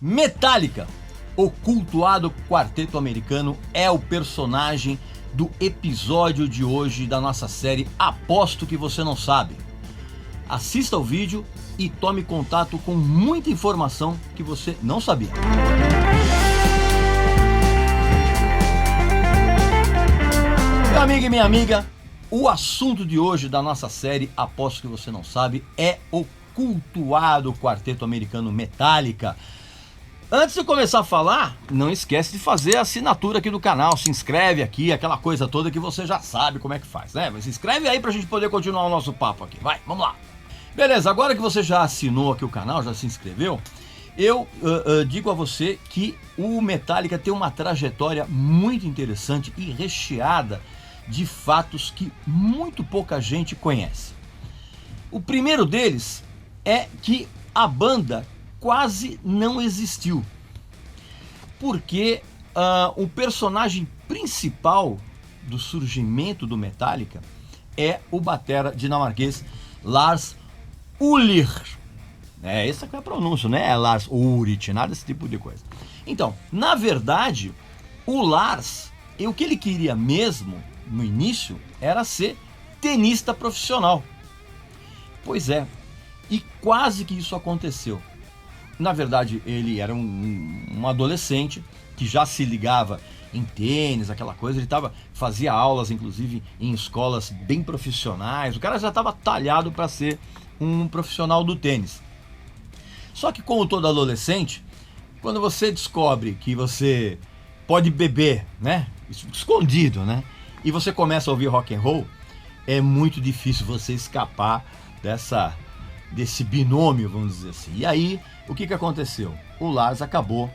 Metallica, o cultuado quarteto americano, é o personagem do episódio de hoje da nossa série Aposto que Você Não Sabe. Assista o vídeo e tome contato com muita informação que você não sabia. Meu amigo e minha amiga, o assunto de hoje da nossa série Aposto que Você Não Sabe é o cultuado quarteto americano Metallica. Antes de começar a falar, não esquece de fazer a assinatura aqui do canal, se inscreve aqui, aquela coisa toda que você já sabe como é que faz, né? Mas se inscreve aí pra gente poder continuar o nosso papo aqui, vai, vamos lá. Beleza, agora que você já assinou aqui o canal, já se inscreveu, eu digo a você que o Metallica tem uma trajetória muito interessante e recheada de fatos que muito pouca gente conhece. O primeiro deles é que a banda quase não existiu, porque o personagem principal do surgimento do Metallica é o batera dinamarquês Lars Ulrich. Essa que é a pronúncia, né? É Lars Ulrich, nada desse tipo de coisa. Então, na verdade, o Lars, o que ele queria mesmo no início era ser tenista profissional. Pois é, e quase que isso aconteceu. Na verdade, ele era um adolescente que já se ligava em tênis, aquela coisa. Ele fazia aulas, inclusive, em escolas bem profissionais. O cara já estava talhado para ser um profissional do tênis. Só que, como todo adolescente, quando você descobre que você pode beber, né, escondido, né, e você começa a ouvir rock and roll, é muito difícil você escapar desse binômio, vamos dizer assim. E aí, o que aconteceu? O Lars acabou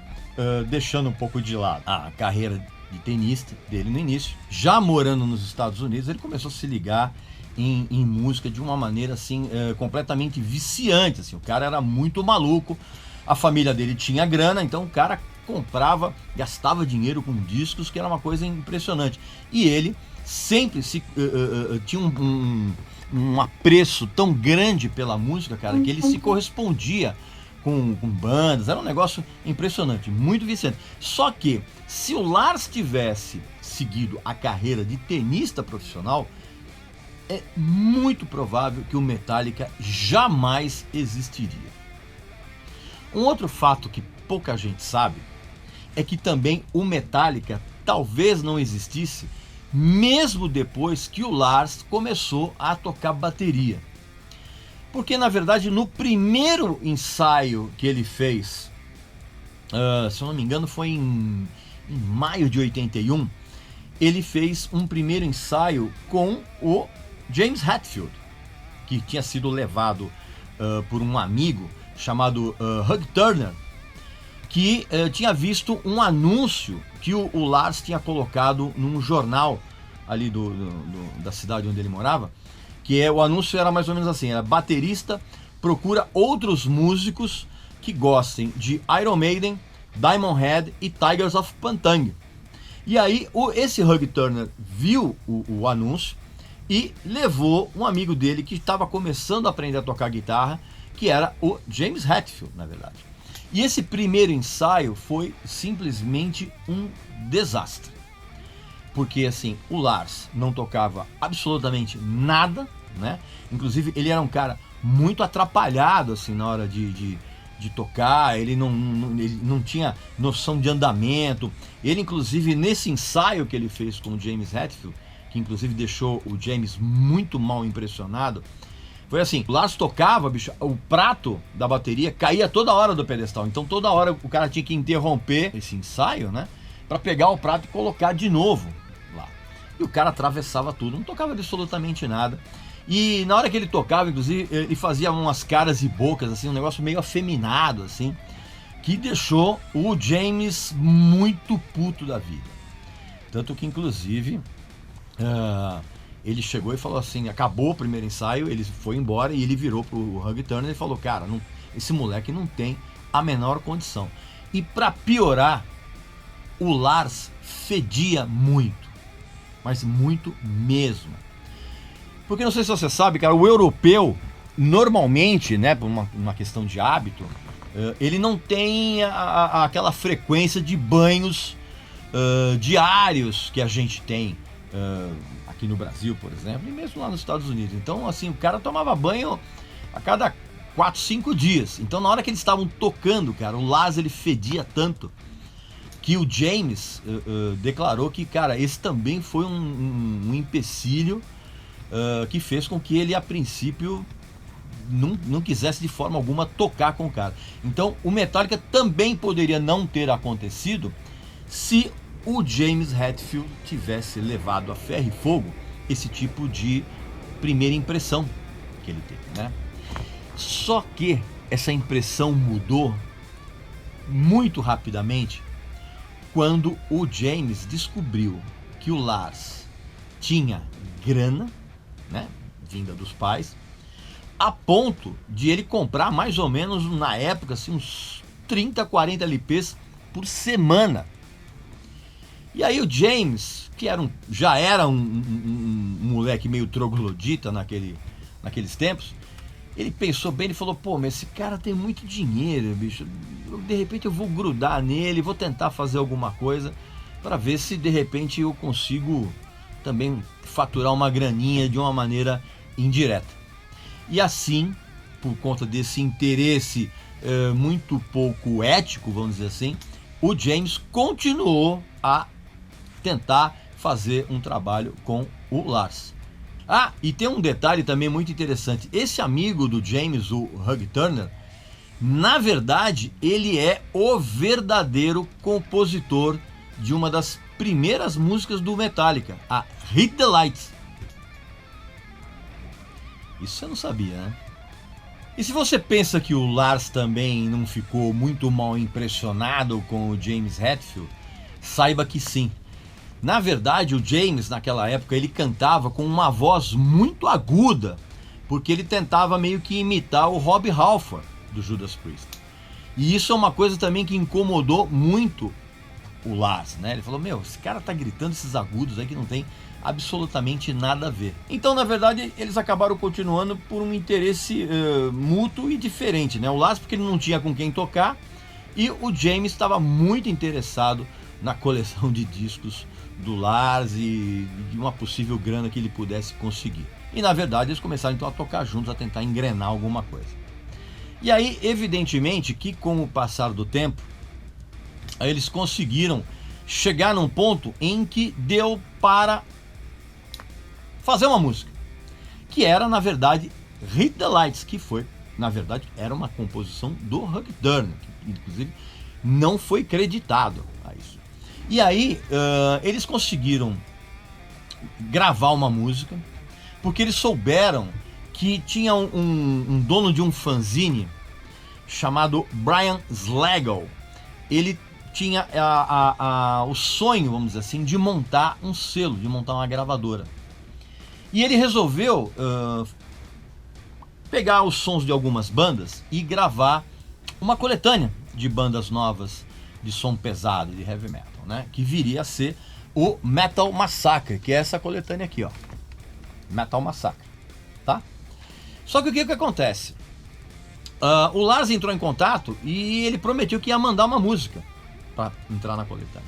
deixando um pouco de lado a carreira de tenista dele no início. Já morando nos Estados Unidos, ele começou a se ligar em música de uma maneira assim completamente viciante. Assim. O cara era muito maluco, a família dele tinha grana, então o cara gastava dinheiro com discos, que era uma coisa impressionante. E ele sempre tinha um apreço tão grande pela música, cara, que ele se correspondia com bandas. Era um negócio impressionante, muito viciante. Só que, se o Lars tivesse seguido a carreira de tenista profissional, é muito provável que o Metallica jamais existiria. Um outro fato que pouca gente sabe é que também o Metallica talvez não existisse mesmo depois que o Lars começou a tocar bateria. Porque, na verdade, no primeiro ensaio que ele fez, se eu não me engano, foi em maio de 81, ele fez um primeiro ensaio com o James Hetfield, que tinha sido levado por um amigo chamado Hugh Turner, que tinha visto um anúncio que o Lars tinha colocado num jornal ali da cidade onde ele morava, que o anúncio era mais ou menos assim: era baterista procura outros músicos que gostem de Iron Maiden, Diamond Head e Tigers of Pantang. E aí esse Hugh Turner viu o anúncio e levou um amigo dele que estava começando a aprender a tocar guitarra, que era o James Hetfield, na verdade. E esse primeiro ensaio foi simplesmente um desastre. Porque assim, o Lars não tocava absolutamente nada, né? Inclusive ele era um cara muito atrapalhado assim na hora de tocar. Ele não tinha noção de andamento. Ele, inclusive, nesse ensaio que ele fez com o James Hetfield, que inclusive deixou o James muito mal impressionado, foi assim: o Lars tocava, bicho, o prato da bateria caía toda hora do pedestal. Então toda hora o cara tinha que interromper esse ensaio, né, para pegar o prato e colocar de novo lá. E o cara atravessava tudo, não tocava absolutamente nada. E na hora que ele tocava, inclusive, ele fazia umas caras e bocas, assim, um negócio meio afeminado, assim, que deixou o James muito puto da vida. Tanto que, inclusive, ele chegou e falou assim, acabou o primeiro ensaio, ele foi embora e ele virou pro Hugh Turner e falou: cara, esse moleque não tem a menor condição. E para piorar, o Lars fedia muito, mas muito mesmo. Porque não sei se você sabe, cara, o europeu, normalmente, né, por uma questão de hábito, Ele não tem aquela frequência de banhos diários que a gente tem aqui no Brasil, por exemplo, e mesmo lá nos Estados Unidos. Então, assim, o cara tomava banho a cada 4, 5 dias. Então, na hora que eles estavam tocando, cara, o Lars, ele fedia tanto que o James declarou que, cara, esse também foi um empecilho que fez com que ele, a princípio, não quisesse de forma alguma tocar com o cara. Então o Metallica também poderia não ter acontecido se o James Hetfield tivesse levado a ferro e fogo esse tipo de primeira impressão que ele teve, né? Só que essa impressão mudou muito rapidamente quando o James descobriu que o Lars tinha grana, né, vinda dos pais, a ponto de ele comprar mais ou menos, na época, assim, uns 30, 40 LPs por semana. E aí o James, que já era um moleque meio troglodita naqueles tempos, ele pensou bem, ele falou, pô, mas esse cara tem muito dinheiro, bicho, de repente eu vou grudar nele, vou tentar fazer alguma coisa para ver se de repente eu consigo também faturar uma graninha de uma maneira indireta. E assim, por conta desse interesse muito pouco ético, vamos dizer assim, o James continuou a tentar fazer um trabalho com o Lars. Ah, e tem um detalhe também muito interessante. Esse amigo do James, o Hugh Turner, na verdade, ele é o verdadeiro compositor de uma das primeiras músicas do Metallica, a Hit the Lights. Isso você não sabia, né? E se você pensa que o Lars também não ficou muito mal impressionado com o James Hetfield, saiba que sim. Na verdade, o James, naquela época, ele cantava com uma voz muito aguda, porque ele tentava meio que imitar o Rob Halford, do Judas Priest. E isso é uma coisa também que incomodou muito o Lars, né? Ele falou, meu, esse cara tá gritando esses agudos aí que não tem absolutamente nada a ver. Então, na verdade, eles acabaram continuando por um interesse mútuo e diferente, né? O Lars porque ele não tinha com quem tocar, e o James estava muito interessado na coleção de discos do Lars e de uma possível grana que ele pudesse conseguir. E na verdade eles começaram então a tocar juntos, a tentar engrenar alguma coisa. E aí, evidentemente que com o passar do tempo, eles conseguiram chegar num ponto em que deu para fazer uma música, que era na verdade Hit the Lights, que foi, na verdade, era uma composição do Hugh Turner, que inclusive não foi creditado a isso. E aí eles conseguiram gravar uma música, porque eles souberam que tinha um dono de um fanzine chamado Brian Slagel. Ele tinha o sonho, vamos dizer assim, de montar um selo, de montar uma gravadora. E ele resolveu pegar os sons de algumas bandas e gravar uma coletânea de bandas novas de som pesado, de heavy metal, né? Que viria a ser o Metal Massacre, que é essa coletânea aqui, ó. Metal Massacre, tá? Só que o que acontece? O Lars entrou em contato e ele prometeu que ia mandar uma música para entrar na coletânea.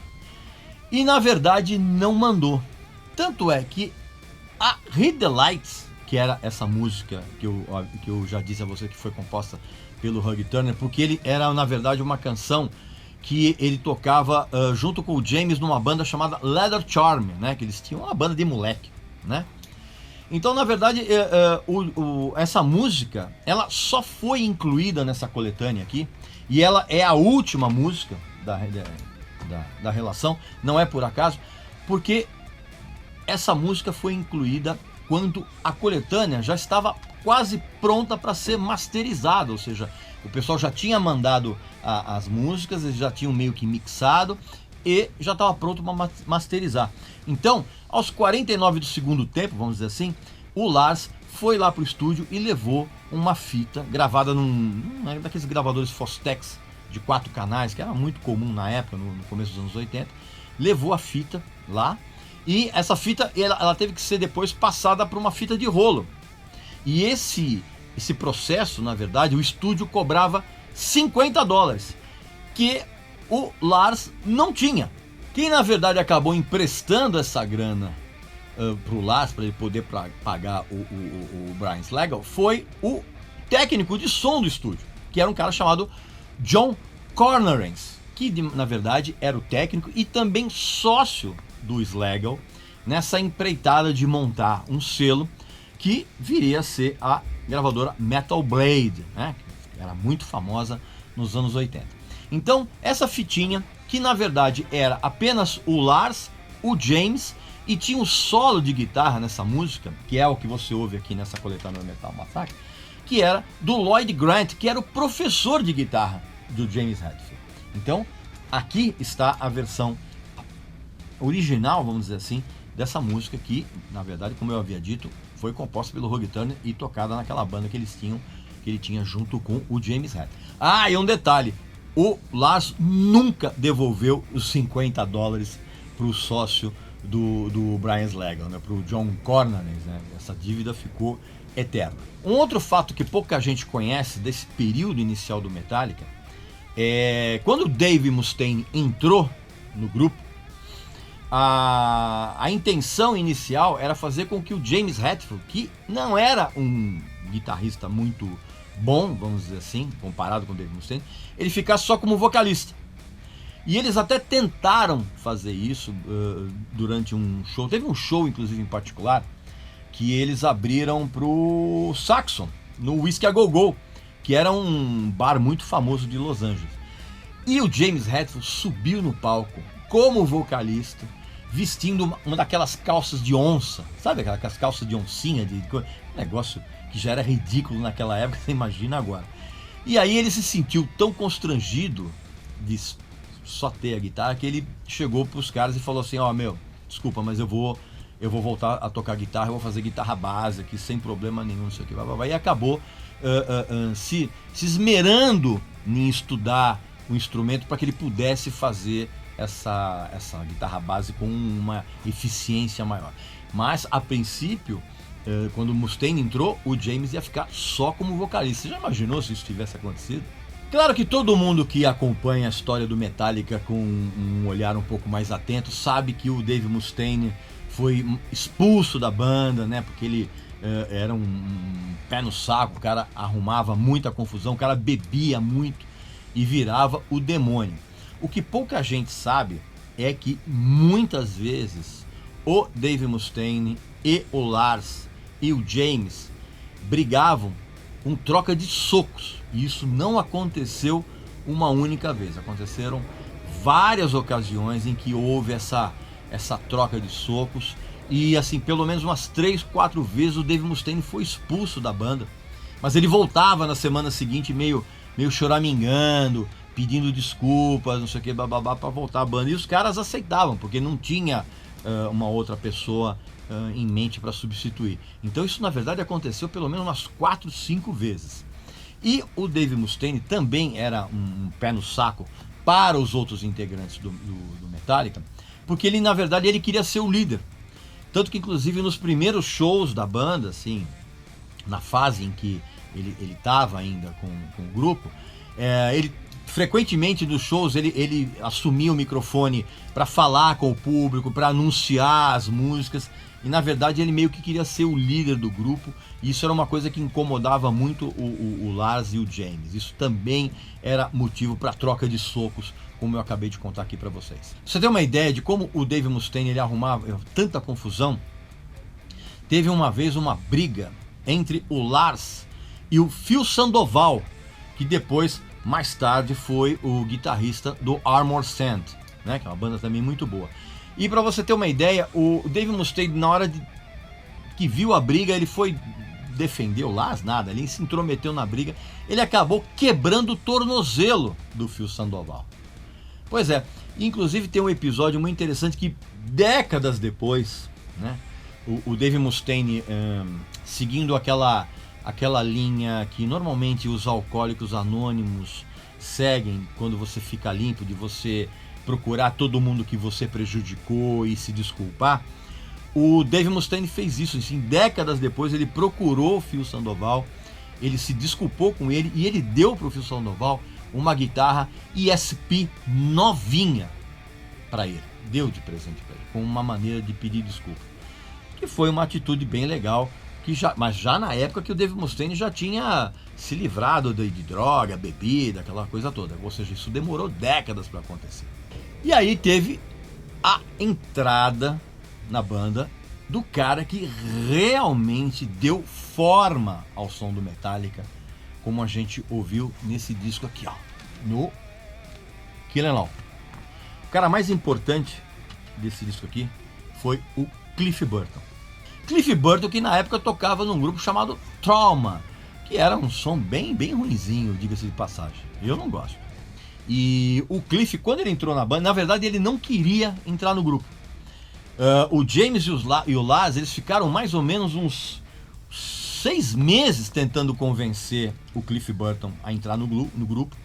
E na verdade não mandou. Tanto é que a Hit the Lights, que era essa música que eu já disse a você que foi composta pelo Hugh Turner, porque ele era na verdade uma canção que ele tocava junto com o James numa banda chamada Leather Charm, né? Que eles tinham uma banda de moleque, né? Então, na verdade, essa música, ela só foi incluída nessa coletânea aqui, e ela é a última música da relação, não é por acaso, porque essa música foi incluída quando a coletânea já estava quase pronta para ser masterizada, ou seja, o pessoal já tinha mandado as músicas, eles já tinham meio que mixado e já estava pronto para masterizar. Então, aos 49 do segundo tempo, vamos dizer assim, o Lars foi lá pro estúdio e levou uma fita gravada num daqueles gravadores Fostex de 4 canais, que era muito comum na época, no começo dos anos 80. Levou a fita lá e essa fita ela teve que ser depois passada para uma fita de rolo. E esse processo, na verdade, o estúdio cobrava $50, que o Lars não tinha. Quem na verdade acabou emprestando essa grana pro Lars para ele poder pagar o Brian Slagel foi o técnico de som do estúdio, que era um cara chamado John Cornarens, que na verdade era o técnico e também sócio do Slagel nessa empreitada de montar um selo que viria a ser a gravadora Metal Blade, né? Que era muito famosa nos anos 80. Então, essa fitinha, que na verdade era apenas o Lars, o James, e tinha um solo de guitarra nessa música, que é o que você ouve aqui nessa coletânea Metal Massacre, que era do Lloyd Grant, que era o professor de guitarra do James Hetfield. Então, aqui está a versão original, vamos dizer assim, dessa música que, na verdade, como eu havia dito, foi composta pelo Hugh Turner e tocada naquela banda que ele tinha junto com o James Hetfield. Ah, e um detalhe, o Lars nunca devolveu os $50 para o sócio do Brian Slagel, né, para o John Cornarens, né? Essa dívida ficou eterna. Um outro fato que pouca gente conhece desse período inicial do Metallica é quando o Dave Mustaine entrou no grupo, a intenção inicial era fazer com que o James Hetfield, que não era um guitarrista muito bom, vamos dizer assim, comparado com o Dave Mustaine, ele ficasse só como vocalista. E eles até tentaram fazer isso durante um show. Teve um show, inclusive, em particular, que eles abriram pro Saxon, no Whiskey a Go Go, que era um bar muito famoso de Los Angeles. E o James Hetfield subiu no palco como vocalista, vestindo uma daquelas calças de onça, sabe aquelas calças de oncinha, negócio que já era ridículo naquela época, você imagina agora. E aí ele se sentiu tão constrangido de só ter a guitarra, que ele chegou pros caras e falou assim, desculpa, mas eu vou voltar a tocar guitarra, eu vou fazer guitarra base aqui, sem problema nenhum, não sei o que, e acabou se esmerando em estudar o instrumento para que ele pudesse fazer essa guitarra base com uma eficiência maior. Mas, a princípio, quando o Mustaine entrou, o James ia ficar só como vocalista. Você já imaginou se isso tivesse acontecido? Claro que todo mundo que acompanha a história do Metallica com um olhar um pouco mais atento sabe que o Dave Mustaine foi expulso da banda, né? Porque ele era um pé no saco, o cara arrumava muita confusão, o cara bebia muito e virava o demônio. O que pouca gente sabe é que muitas vezes o Dave Mustaine e o Lars e o James brigavam com troca de socos. E isso não aconteceu uma única vez. Aconteceram várias ocasiões em que houve essa troca de socos. E assim, pelo menos umas 3, 4 vezes o Dave Mustaine foi expulso da banda. Mas ele voltava na semana seguinte meio choramingando, pedindo desculpas, não sei o que, bababá, para voltar à banda. E os caras aceitavam, porque não tinha uma outra pessoa em mente para substituir. Então isso na verdade aconteceu pelo menos umas 4, 5 vezes. E o Dave Mustaine também era um pé no saco para os outros integrantes do Metallica, porque ele na verdade ele queria ser o líder. Tanto que inclusive nos primeiros shows da banda, assim, na fase em que ele estava ainda com o grupo, ele frequentemente nos shows ele assumia o microfone para falar com o público, para anunciar as músicas, e na verdade ele meio que queria ser o líder do grupo, e isso era uma coisa que incomodava muito o Lars e o James. Isso também era motivo para troca de socos, como eu acabei de contar aqui para vocês. Você tem uma ideia de como o Dave Mustaine ele arrumava tanta confusão? Teve uma vez uma briga entre o Lars e o Phil Sandoval, que depois, mais tarde, foi o guitarrista do Armored Saint, né, que é uma banda também muito boa. E para você ter uma ideia, o Dave Mustaine, na hora que viu a briga, ele foi defender o Lars, nada, ele se intrometeu na briga, ele acabou quebrando o tornozelo do Phil Sandoval. Pois é, inclusive tem um episódio muito interessante que décadas depois, né, o Dave Mustaine, seguindo aquela linha que normalmente os alcoólicos anônimos seguem quando você fica limpo, de você procurar todo mundo que você prejudicou e se desculpar, o Dave Mustaine fez isso. Assim, décadas depois ele procurou o Phil Sandoval ele se desculpou com ele e ele deu para o Phil Sandoval uma guitarra ESP novinha para ele. Deu de presente para ele, com uma maneira de pedir desculpa. Que foi uma atitude bem legal, mas já na época que o Dave Mustaine já tinha se livrado de droga, bebida, aquela coisa toda. Ou seja, isso demorou décadas para acontecer. E aí teve a entrada na banda do cara que realmente deu forma ao som do Metallica, como a gente ouviu nesse disco aqui, ó, no Kill 'Em All. O cara mais importante desse disco aqui foi o Cliff Burton. Cliff Burton, que na época tocava num grupo chamado Trauma, que era um som bem ruinzinho, diga-se de passagem. Eu não gosto. E o Cliff, quando ele entrou na banda, na verdade ele não queria entrar no grupo. O James e o Lars, eles ficaram mais ou menos uns 6 meses tentando convencer o Cliff Burton a entrar no grupo.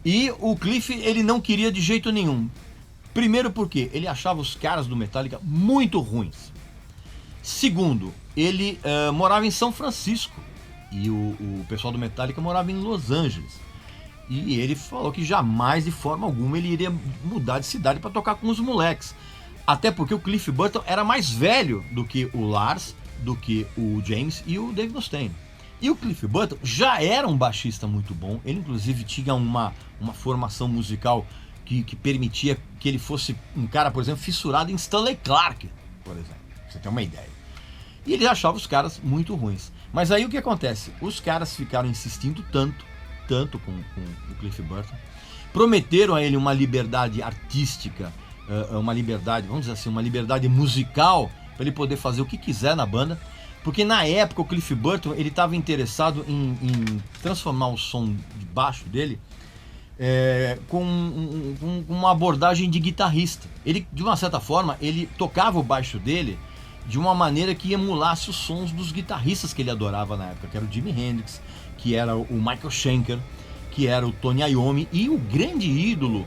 E o Cliff, ele não queria de jeito nenhum. Primeiro porque ele achava os caras do Metallica muito ruins. Segundo, ele morava em São Francisco e o pessoal do Metallica morava em Los Angeles. E ele falou que jamais, de forma alguma, ele iria mudar de cidade para tocar com os moleques. Até porque o Cliff Burton era mais velho do que o Lars, do que o James e o Dave Mustaine. E o Cliff Burton já era um baixista muito bom. Ele inclusive tinha uma formação musical que permitia que ele fosse um cara, por exemplo, fissurado em Stanley Clarke, por exemplo. Pra você ter uma ideia. E ele achava os caras muito ruins. Mas aí o que acontece? Os caras ficaram insistindo tanto com o Cliff Burton. Prometeram a ele uma liberdade artística, uma liberdade, vamos dizer assim, uma liberdade musical, para ele poder fazer o que quiser na banda. Porque na época o Cliff Burton, ele estava interessado em transformar o som de baixo dele com uma abordagem de guitarrista. Ele, de uma certa forma, ele tocava o baixo dele de uma maneira que emulasse os sons dos guitarristas que ele adorava na época, que era o Jimi Hendrix, que era o Michael Schenker, que era o Tony Iommi, e o grande ídolo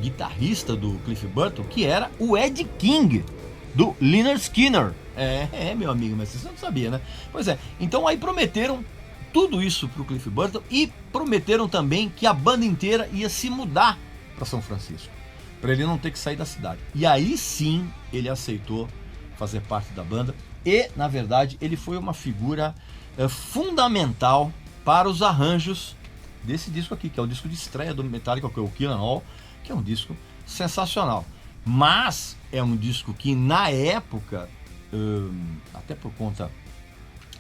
guitarrista do Cliff Burton, que era o Ed King, do Lynyrd Skynyrd. Meu amigo, mas você não sabia, né? Pois é, então aí prometeram tudo isso pro Cliff Burton e prometeram também que a banda inteira ia se mudar para São Francisco, para ele não ter que sair da cidade. E aí sim ele aceitou fazer parte da banda e, na verdade, ele foi uma figura fundamental para os arranjos desse disco aqui, que é o disco de estreia do Metallica, que é o Kill 'Em All, que é um disco sensacional. Mas é um disco que, na época, até por conta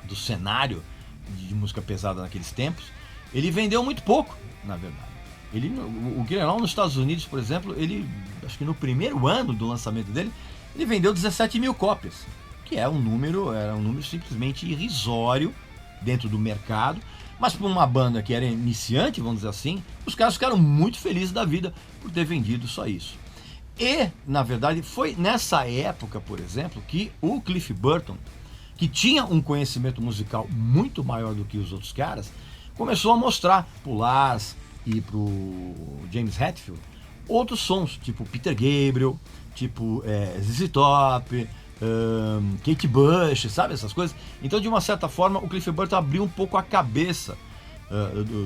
do cenário de música pesada naqueles tempos, ele vendeu muito pouco, na verdade. O Kill 'Em All nos Estados Unidos, por exemplo, acho que no primeiro ano do lançamento dele, ele vendeu 17 mil cópias, que era um número simplesmente irrisório dentro do mercado. Mas para uma banda que era iniciante, vamos dizer assim, os caras ficaram muito felizes da vida por ter vendido só isso. E, na verdade, foi nessa época, por exemplo, que o Cliff Burton, que tinha um conhecimento musical muito maior do que os outros caras, começou a mostrar pro Lars e pro James Hetfield outros sons, tipo Peter Gabriel, tipo ZZ Top, Kate Bush, sabe, essas coisas. Então, de uma certa forma, o Cliff Burton abriu um pouco a cabeça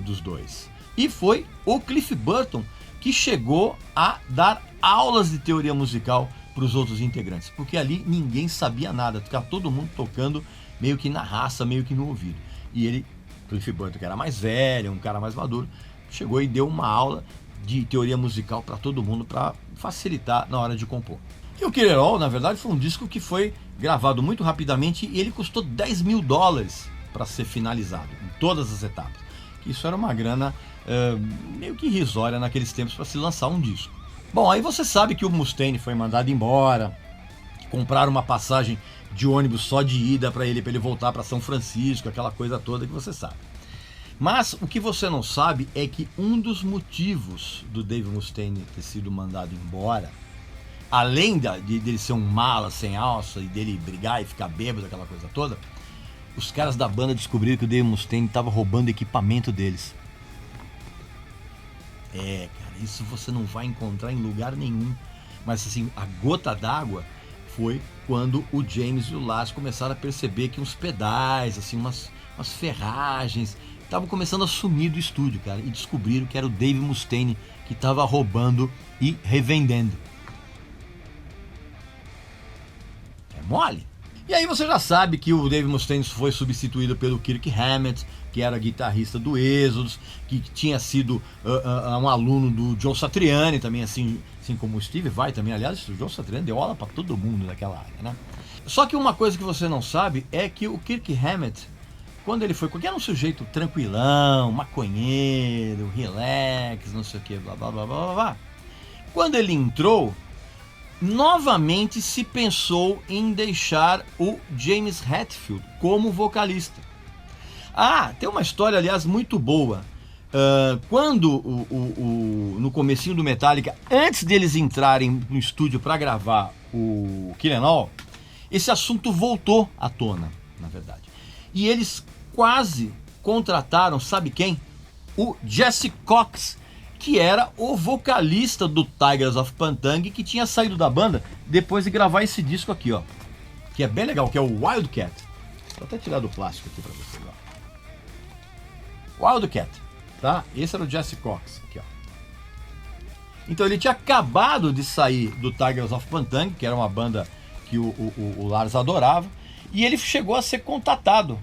dos dois. E foi o Cliff Burton que chegou a dar aulas de teoria musical para os outros integrantes, porque ali ninguém sabia nada, ficava todo mundo tocando meio que na raça, meio que no ouvido. E ele, Cliff Burton, que era mais velho, um cara mais maduro, chegou e deu uma aula de teoria musical para todo mundo, para facilitar na hora de compor. E o Kill 'Em All, na verdade, foi um disco que foi gravado muito rapidamente e ele custou $10 mil para ser finalizado, em todas as etapas. Isso era uma grana meio que irrisória naqueles tempos para se lançar um disco. Bom, aí você sabe que o Mustaine foi mandado embora, compraram uma passagem de ônibus só de ida para ele voltar para São Francisco, aquela coisa toda que você sabe. Mas o que você não sabe é que um dos motivos do Dave Mustaine ter sido mandado embora, além dele ser um mala sem alça e dele brigar e ficar bêbado, aquela coisa toda, os caras da banda descobriram que o Dave Mustaine estava roubando equipamento deles. Cara, isso você não vai encontrar em lugar nenhum. Mas assim, a gota d'água foi quando o James e o Lars começaram a perceber que uns pedais, assim, umas ferragens, estavam começando a sumir do estúdio, cara, e descobriram que era o Dave Mustaine que estava roubando e revendendo. É mole? E aí você já sabe que o Dave Mustaine foi substituído pelo Kirk Hammett, que era guitarrista do Exodus, que tinha sido um aluno do Joe Satriani, também assim como o Steve Vai também. Aliás, o Joe Satriani deu aula para todo mundo naquela área, né? Só que uma coisa que você não sabe é que o Kirk Hammett, quando ele foi, porque era um sujeito tranquilão, maconheiro, relax, não sei o que, blá blá blá blá blá. Quando ele entrou, novamente se pensou em deixar o James Hetfield como vocalista. Ah, tem uma história, aliás, muito boa. Quando no comecinho do Metallica, antes deles entrarem no estúdio para gravar o Kill 'Em All, esse assunto voltou à tona, na verdade. E eles quase contrataram, sabe quem? O Jesse Cox, que era o vocalista do Tigers of Pantang, que tinha saído da banda depois de gravar esse disco aqui, ó, que é bem legal, que é o Wildcat. Vou até tirar do plástico aqui para vocês, ó. Wildcat, tá? Esse era o Jesse Cox, aqui, ó. Então ele tinha acabado de sair do Tigers of Pantang, que era uma banda que o Lars adorava, e ele chegou a ser contatado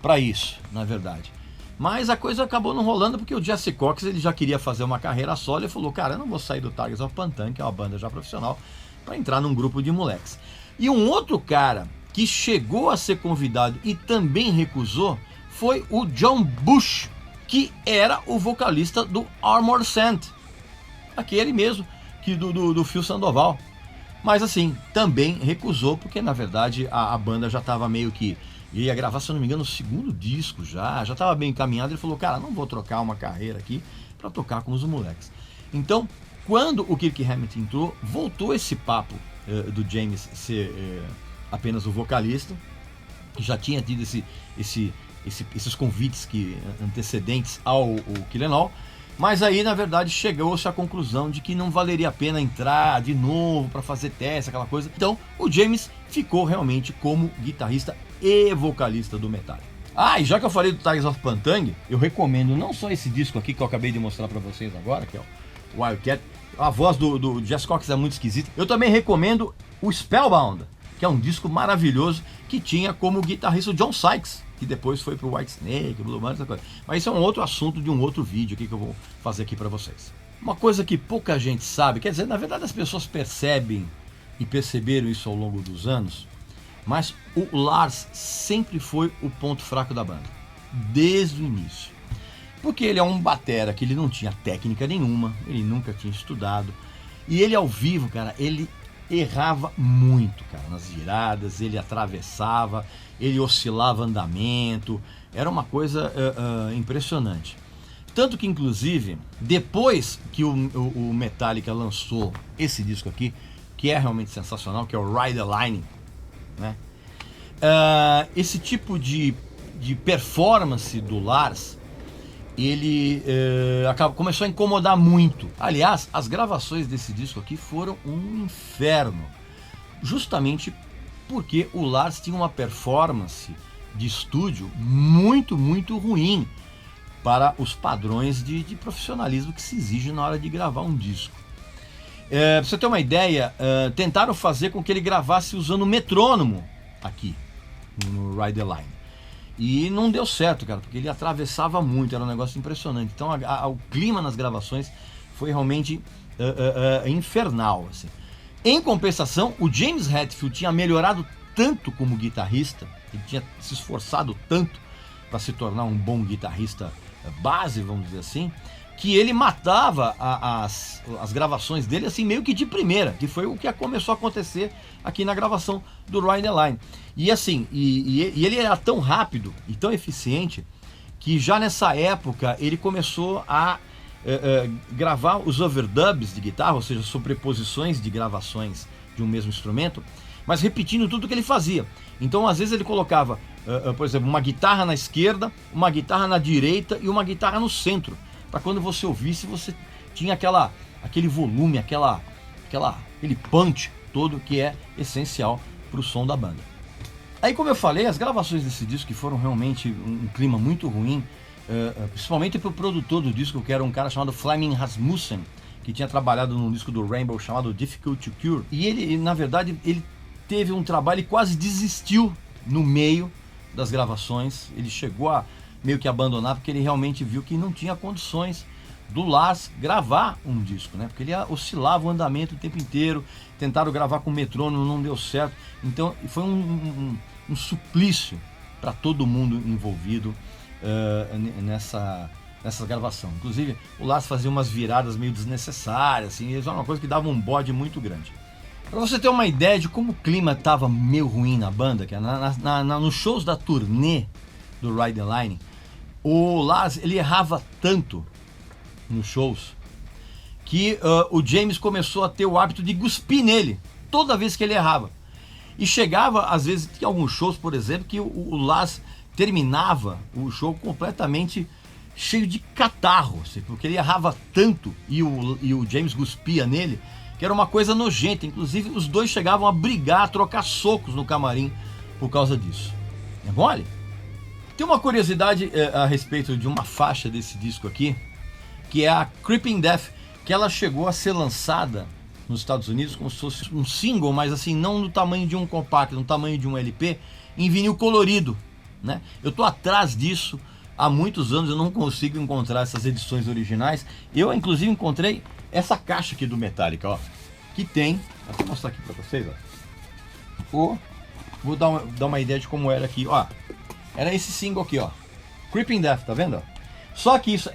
para isso, na verdade. Mas a coisa acabou não rolando porque o Jesse Cox ele já queria fazer uma carreira solo e falou, cara, eu não vou sair do Tigers of Pantang, que é uma banda já profissional, para entrar num grupo de moleques. E um outro cara que chegou a ser convidado e também recusou foi o John Bush, que era o vocalista do Armored Saint, aquele mesmo que do Phil Sandoval. Mas assim, também recusou, porque na verdade a banda já estava meio que... ia gravar, se eu não me engano, o segundo disco já estava bem encaminhado. Ele falou, cara, não vou trocar uma carreira aqui para tocar com os moleques. Então, quando o Kirk Hammett entrou, voltou esse papo do James ser apenas o vocalista, que já tinha tido esses convites antecedentes ao Kill 'Em All. Mas aí, na verdade, chegou-se à conclusão de que não valeria a pena entrar de novo para fazer teste, aquela coisa. Então, o James ficou realmente como guitarrista e vocalista do Metallica. Ah, e já que eu falei do Tigers of Pantang, eu recomendo não só esse disco aqui que eu acabei de mostrar para vocês agora, que é o Wildcat. A voz do Jesse Cox é muito esquisita. Eu também recomendo o Spellbound, que é um disco maravilhoso que tinha como guitarrista o John Sykes, que depois foi pro Whitesnake, Blue Man, essa coisa. Mas isso é um outro assunto de um outro vídeo aqui que eu vou fazer aqui para vocês. Uma coisa que pouca gente sabe, quer dizer, na verdade as pessoas percebem e perceberam isso ao longo dos anos, mas o Lars sempre foi o ponto fraco da banda, desde o início. Porque ele é um batera que ele não tinha técnica nenhuma, ele nunca tinha estudado, e ele ao vivo, cara, ele errava muito, cara, nas viradas, ele atravessava, ele oscilava andamento, era uma coisa impressionante. Tanto que, inclusive, depois que o Metallica lançou esse disco aqui, que é realmente sensacional, que é o Ride the Lightning, né? Esse tipo de performance do Lars, ele começou a incomodar muito. Aliás, as gravações desse disco aqui foram um inferno, justamente porque o Lars tinha uma performance de estúdio muito, muito ruim para os padrões de profissionalismo que se exige na hora de gravar um disco. Pra você ter uma ideia, tentaram fazer com que ele gravasse usando metrônomo aqui no Ride the Line. E não deu certo, cara, porque ele atravessava muito, era um negócio impressionante. Então o clima nas gravações foi realmente infernal, assim. Em compensação, o James Hetfield tinha melhorado tanto como guitarrista, ele tinha se esforçado tanto para se tornar um bom guitarrista base, vamos dizer assim, que ele matava as gravações dele assim meio que de primeira, que foi o que começou a acontecer aqui na gravação do Ride the Line. E assim, e ele era tão rápido e tão eficiente que já nessa época ele começou a gravar os overdubs de guitarra, ou seja, sobreposições de gravações de um mesmo instrumento, mas repetindo tudo que ele fazia. Então às vezes ele colocava, por exemplo, uma guitarra na esquerda, uma guitarra na direita e uma guitarra no centro, para quando você ouvisse, você tinha aquele volume, aquele punch todo que é essencial para o som da banda. Aí, como eu falei, as gravações desse disco que foram realmente um clima muito ruim, principalmente pro produtor do disco, que era um cara chamado Flemming Rasmussen, que tinha trabalhado num disco do Rainbow chamado Difficult to Cure. E ele, na verdade, ele teve um trabalho e quase desistiu no meio das gravações. Ele chegou a meio que abandonar porque ele realmente viu que não tinha condições do Lars gravar um disco, né? Porque ele oscilava o andamento o tempo inteiro, tentaram gravar com metrônomo, não deu certo. Então foi um suplício para todo mundo envolvido nessa gravação. Inclusive o Lars fazia umas viradas meio desnecessárias, assim, isso era uma coisa que dava um bode muito grande. Para você ter uma ideia de como o clima estava meio ruim na banda, que nos shows da turnê do Ride the Line, o Lars ele errava tanto nos shows que o James começou a ter o hábito de cuspir nele toda vez que ele errava. E chegava, às vezes, tinha alguns shows, por exemplo, que o Lars terminava o show completamente cheio de catarro, assim, porque ele errava tanto e o James cuspia nele, que era uma coisa nojenta. Inclusive, os dois chegavam a brigar, a trocar socos no camarim por causa disso. É mole? Tem uma curiosidade a respeito de uma faixa desse disco aqui, que é a Creeping Death, que ela chegou a ser lançada nos Estados Unidos como se fosse um single, mas assim, não no tamanho de um compacto, no tamanho de um LP, em vinil colorido, né? Eu tô atrás disso há muitos anos, eu não consigo encontrar essas edições originais. Eu, inclusive, encontrei essa caixa aqui do Metallica, ó, que tem, vou mostrar aqui pra vocês, ó. Vou dar uma ideia de como era aqui, ó. Era esse single aqui, ó, Creeping Death, tá vendo? Só que isso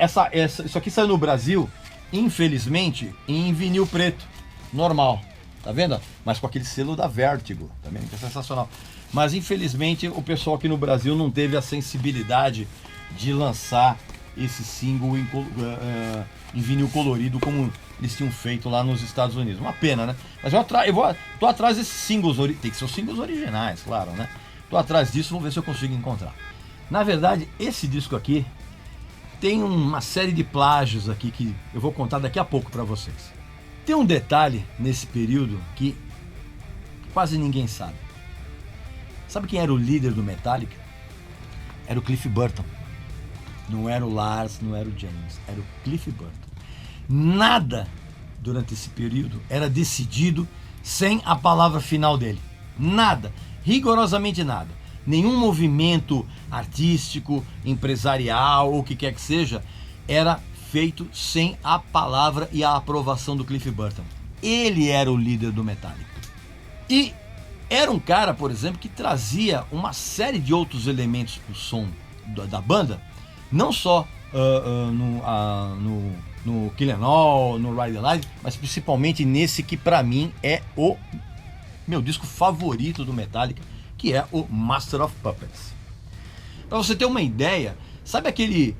aqui saiu no Brasil, infelizmente, em vinil preto, normal, tá vendo? Mas com aquele selo da Vertigo, tá vendo? Que é sensacional. Mas infelizmente o pessoal aqui no Brasil não teve a sensibilidade de lançar esse single em vinil colorido como eles tinham feito lá nos Estados Unidos. Uma pena, né? Mas tô atrás desses singles, tem que ser os singles originais, claro, né? Tô atrás disso, vamos ver se eu consigo encontrar. Na verdade, esse disco aqui tem uma série de plágios aqui que eu vou contar daqui a pouco para vocês. Tem um detalhe nesse período que quase ninguém sabe. Sabe quem era o líder do Metallica? Era o Cliff Burton. Não era o Lars, não era o James, era o Cliff Burton. Nada durante esse período era decidido sem a palavra final dele. Nada, rigorosamente nada. Nenhum movimento artístico, empresarial ou o que quer que seja era feito sem a palavra e a aprovação do Cliff Burton. Ele era o líder do Metallica. E era um cara, por exemplo, que trazia uma série de outros elementos para o som da banda, não só no Kill 'Em All, no Ride the Line, mas principalmente nesse que para mim é o meu disco favorito do Metallica, que é o Master of Puppets. Para você ter uma ideia, sabe aquele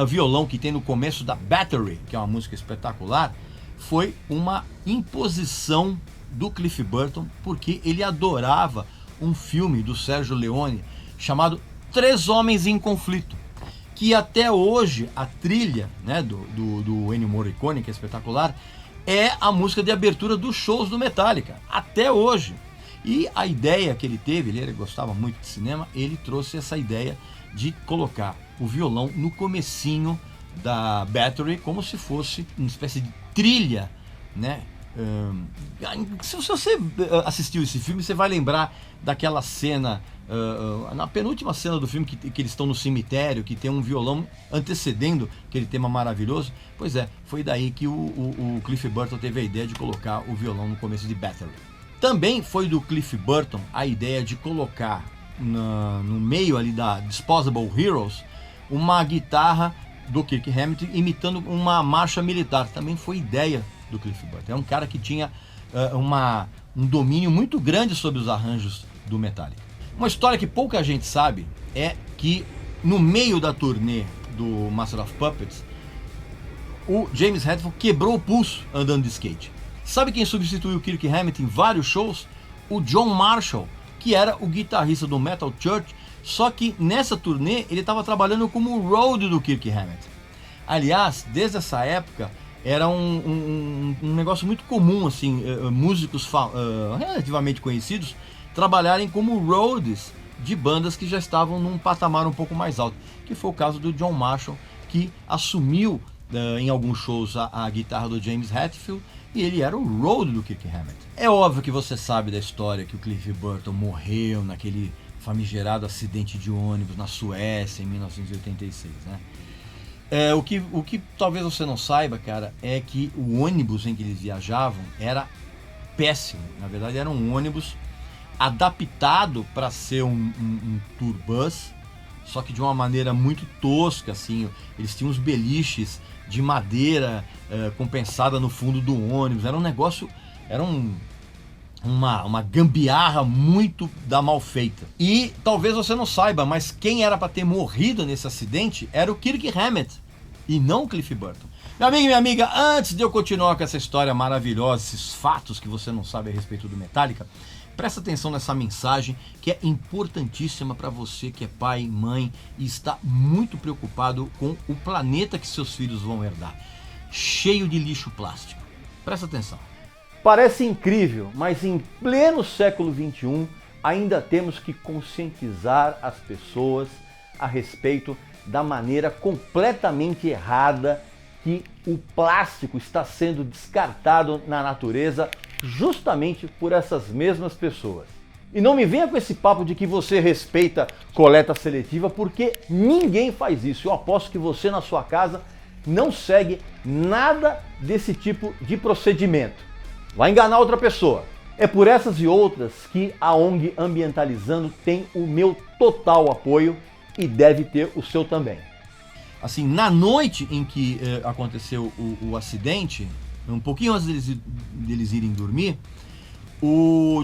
violão que tem no começo da Battery, que é uma música espetacular? Foi uma imposição do Cliff Burton, porque ele adorava um filme do Sergio Leone chamado Três Homens em Conflito, que até hoje a trilha, né, do Ennio Morricone, que é espetacular, é a música de abertura dos shows do Metallica, até hoje. E a ideia que ele teve, ele gostava muito de cinema, ele trouxe essa ideia de colocar o violão no comecinho da Battery, como se fosse uma espécie de trilha, né? Se você assistiu esse filme, você vai lembrar daquela cena, na penúltima cena do filme, que eles estão no cemitério, que tem um violão antecedendo aquele tema maravilhoso. Pois é, foi daí que o Cliff Burton teve a ideia de colocar o violão no começo de Battery. Também foi do Cliff Burton a ideia de colocar no meio ali da Disposable Heroes uma guitarra do Kirk Hammett imitando uma marcha militar. Também foi ideia do Cliff Burton. É um cara que tinha um domínio muito grande sobre os arranjos do Metallica. Uma história que pouca gente sabe é que no meio da turnê do Master of Puppets, o James Hetfield quebrou o pulso andando de skate. Sabe quem substituiu o Kirk Hammett em vários shows? O John Marshall, que era o guitarrista do Metal Church, só que nessa turnê ele estava trabalhando como road do Kirk Hammett. Aliás, desde essa época era um negócio muito comum, assim, músicos relativamente conhecidos trabalharem como roadies de bandas que já estavam num patamar um pouco mais alto, que foi o caso do John Marshall, que assumiu em alguns shows a guitarra do James Hetfield, e ele era o road do Kirk Hammett. É óbvio que você sabe da história que o Cliff Burton morreu naquele famigerado acidente de ônibus na Suécia em 1986, né? O que talvez você não saiba, cara, é que o ônibus em que eles viajavam era péssimo. Na verdade, era um ônibus adaptado para ser um tour bus, só que de uma maneira muito tosca, assim. Eles tinham uns beliches de madeira compensada no fundo do ônibus. Era um negócio, uma gambiarra muito da mal feita. E talvez você não saiba, mas quem era para ter morrido nesse acidente era o Kirk Hammett e não o Cliff Burton. Meu amigo e minha amiga, antes de eu continuar com essa história maravilhosa, esses fatos que você não sabe a respeito do Metallica, presta atenção nessa mensagem que é importantíssima para você que é pai, mãe e está muito preocupado com o planeta que seus filhos vão herdar, cheio de lixo plástico. Presta atenção. Parece incrível, mas em pleno século XXI ainda temos que conscientizar as pessoas a respeito da maneira completamente errada que o plástico está sendo descartado na natureza justamente por essas mesmas pessoas. E não me venha com esse papo de que você respeita coleta seletiva, porque ninguém faz isso. Eu aposto que você na sua casa não segue nada desse tipo de procedimento. Vai enganar outra pessoa. É por essas e outras que a ONG Ambientalizando tem o meu total apoio e deve ter o seu também. Assim, na noite em que aconteceu o acidente, um pouquinho antes deles irem dormir,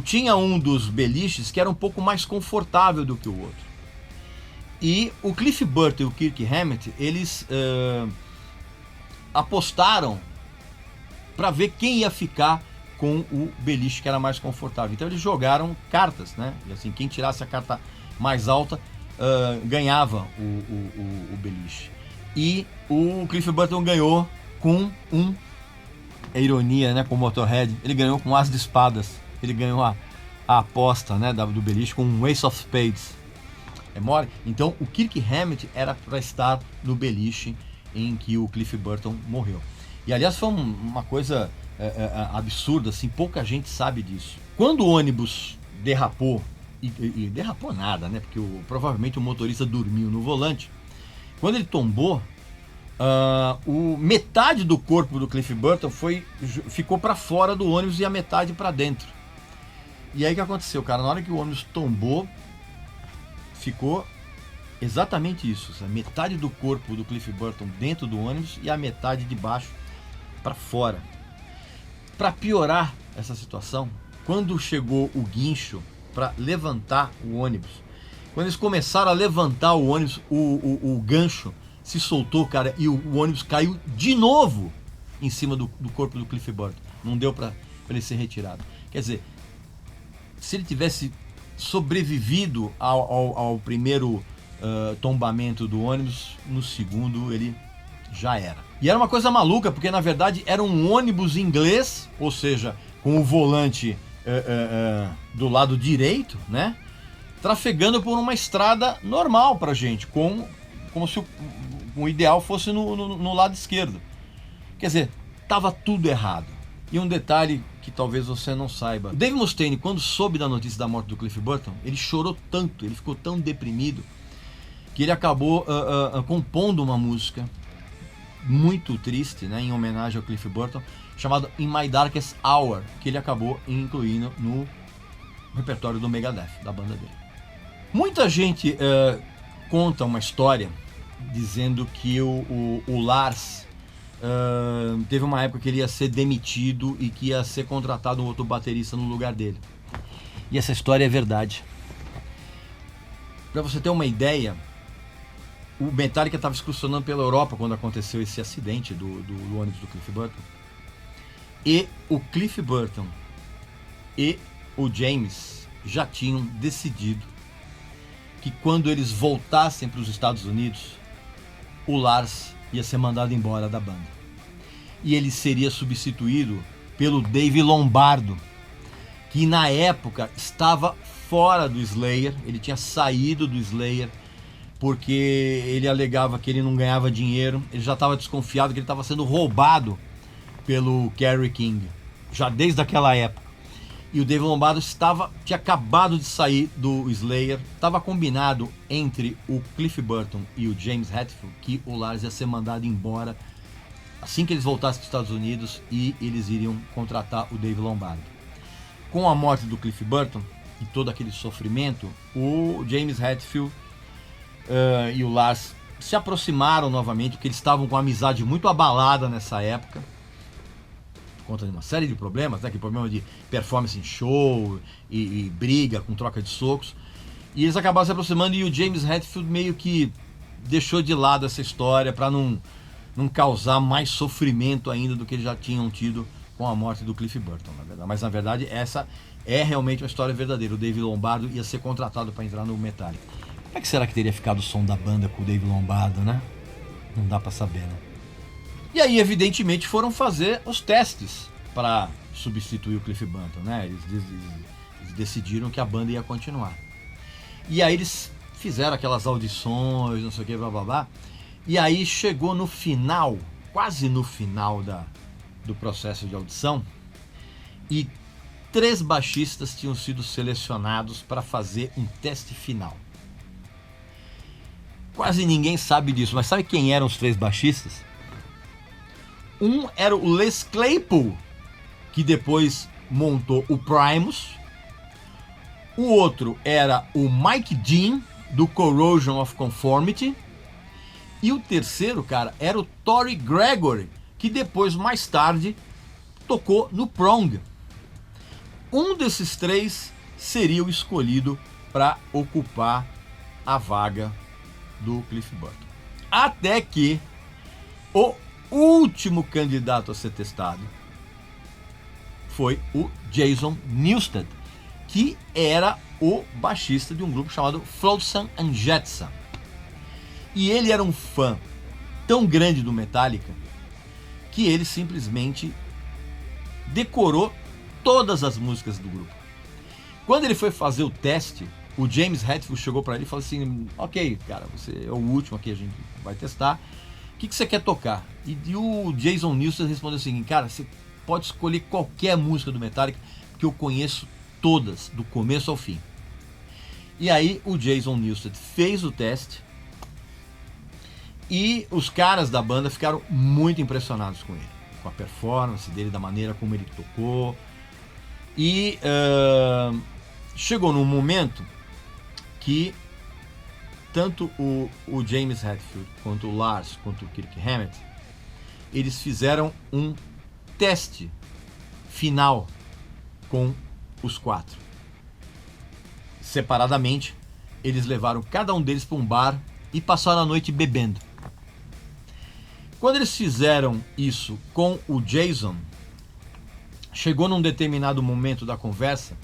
tinha um dos beliches que era um pouco mais confortável do que o outro. E o Cliff Burton e o Kirk Hammett, eles apostaram para ver quem ia ficar com o beliche que era mais confortável. Então eles jogaram cartas, né? E assim, quem tirasse a carta mais alta ganhava o beliche. E o Cliff Burton ganhou com é ironia, né, com o Motorhead, ele ganhou com as de espadas. Ele ganhou a aposta, né, do beliche com um Ace of Spades. É mole? Então o Kirk Hammett era para estar no beliche em que o Cliff Burton morreu. E aliás foi uma coisa absurda, assim, pouca gente sabe disso. Quando o ônibus derrapou, e derrapou nada, né, porque provavelmente o motorista dormiu no volante. Quando ele tombou, metade do corpo do Cliff Burton ficou para fora do ônibus e a metade para dentro. E aí o que aconteceu, cara? Na hora que o ônibus tombou, ficou exatamente isso. Metade do corpo do Cliff Burton dentro do ônibus e a metade de baixo para fora. Para piorar essa situação, quando chegou o guincho para levantar o ônibus, quando eles começaram a levantar o ônibus, o gancho se soltou, cara, e o ônibus caiu de novo em cima do corpo do Cliff Burton. Não deu para ele ser retirado. Quer dizer, se ele tivesse sobrevivido ao primeiro tombamento do ônibus, no segundo ele já era. E era uma coisa maluca, porque na verdade era um ônibus inglês, ou seja, com o volante do lado direito, né? Trafegando por uma estrada normal pra gente, como se o ideal fosse no lado esquerdo. Quer dizer, tava tudo errado. E um detalhe que talvez você não saiba. Dave Mustaine, quando soube da notícia da morte do Cliff Burton, ele chorou tanto, ele ficou tão deprimido, que ele acabou compondo uma música muito triste, né, em homenagem ao Cliff Burton, chamada In My Darkest Hour, que ele acabou incluindo no repertório do Megadeth, da banda dele. Muita gente conta uma história dizendo que o Lars teve uma época que ele ia ser demitido e que ia ser contratado um outro baterista no lugar dele. E essa história é verdade. Para você ter uma ideia, o Metallica estava excursionando pela Europa quando aconteceu esse acidente do ônibus do Cliff Burton. E o Cliff Burton e o James já tinham decidido que quando eles voltassem para os Estados Unidos, o Lars ia ser mandado embora da banda. E ele seria substituído pelo Dave Lombardo, que na época estava fora do Slayer, ele tinha saído do Slayer porque ele alegava que ele não ganhava dinheiro, ele já estava desconfiado que ele estava sendo roubado pelo Kerry King, já desde aquela época. E o Dave Lombardo tinha acabado de sair do Slayer, estava combinado entre o Cliff Burton e o James Hetfield que o Lars ia ser mandado embora assim que eles voltassem para os Estados Unidos e eles iriam contratar o Dave Lombardo. Com a morte do Cliff Burton e todo aquele sofrimento, o James Hetfield e o Lars se aproximaram novamente, porque eles estavam com uma amizade muito abalada nessa época, por conta de uma série de problemas, né? Que problema de performance em show e briga com troca de socos. E eles acabaram se aproximando e o James Hetfield meio que deixou de lado essa história para não causar mais sofrimento ainda do que eles já tinham tido com a morte do Cliff Burton, na verdade. Mas na verdade essa é realmente uma história verdadeira. O Dave Lombardo ia ser contratado para entrar no Metallica. Como é que será que teria ficado o som da banda com o Dave Lombardo, né? Não dá para saber, né? E aí, evidentemente, foram fazer os testes para substituir o Cliff Burton, né? Eles decidiram que a banda ia continuar. E aí eles fizeram aquelas audições, não sei o que, blá blá blá. E aí chegou no final, quase no final do processo de audição, e 3 baixistas tinham sido selecionados para fazer um teste final. Quase ninguém sabe disso, mas sabe quem eram os 3 baixistas? Um era o Les Claypool, que depois montou o Primus. O outro era o Mike Dean, do Corrosion of Conformity. E o terceiro, cara, era o Tory Gregory, que depois, mais tarde, tocou no Prong. Um desses 3 seria o escolhido para ocupar a vaga do Cliff Burton. Até que o último candidato a ser testado foi o Jason Newsted, que era o baixista de um grupo chamado Flotsam and Jetsam. E ele era um fã tão grande do Metallica que ele simplesmente decorou todas as músicas do grupo. Quando ele foi fazer o teste, o James Hetfield chegou para ele e falou assim: ok, cara, você é o último aqui, a gente vai testar. O que você quer tocar? E o Jason Newsted respondeu o seguinte: cara, você pode escolher qualquer música do Metallica, porque eu conheço todas, do começo ao fim. E aí o Jason Newsted fez o teste e os caras da banda ficaram muito impressionados com ele, com a performance dele, da maneira como ele tocou. E chegou num momento que tanto o James Hetfield, quanto o Lars, quanto o Kirk Hammett, eles fizeram um teste final com os 4. Separadamente, eles levaram cada um deles para um bar e passaram a noite bebendo. Quando eles fizeram isso com o Jason, chegou num determinado momento da conversa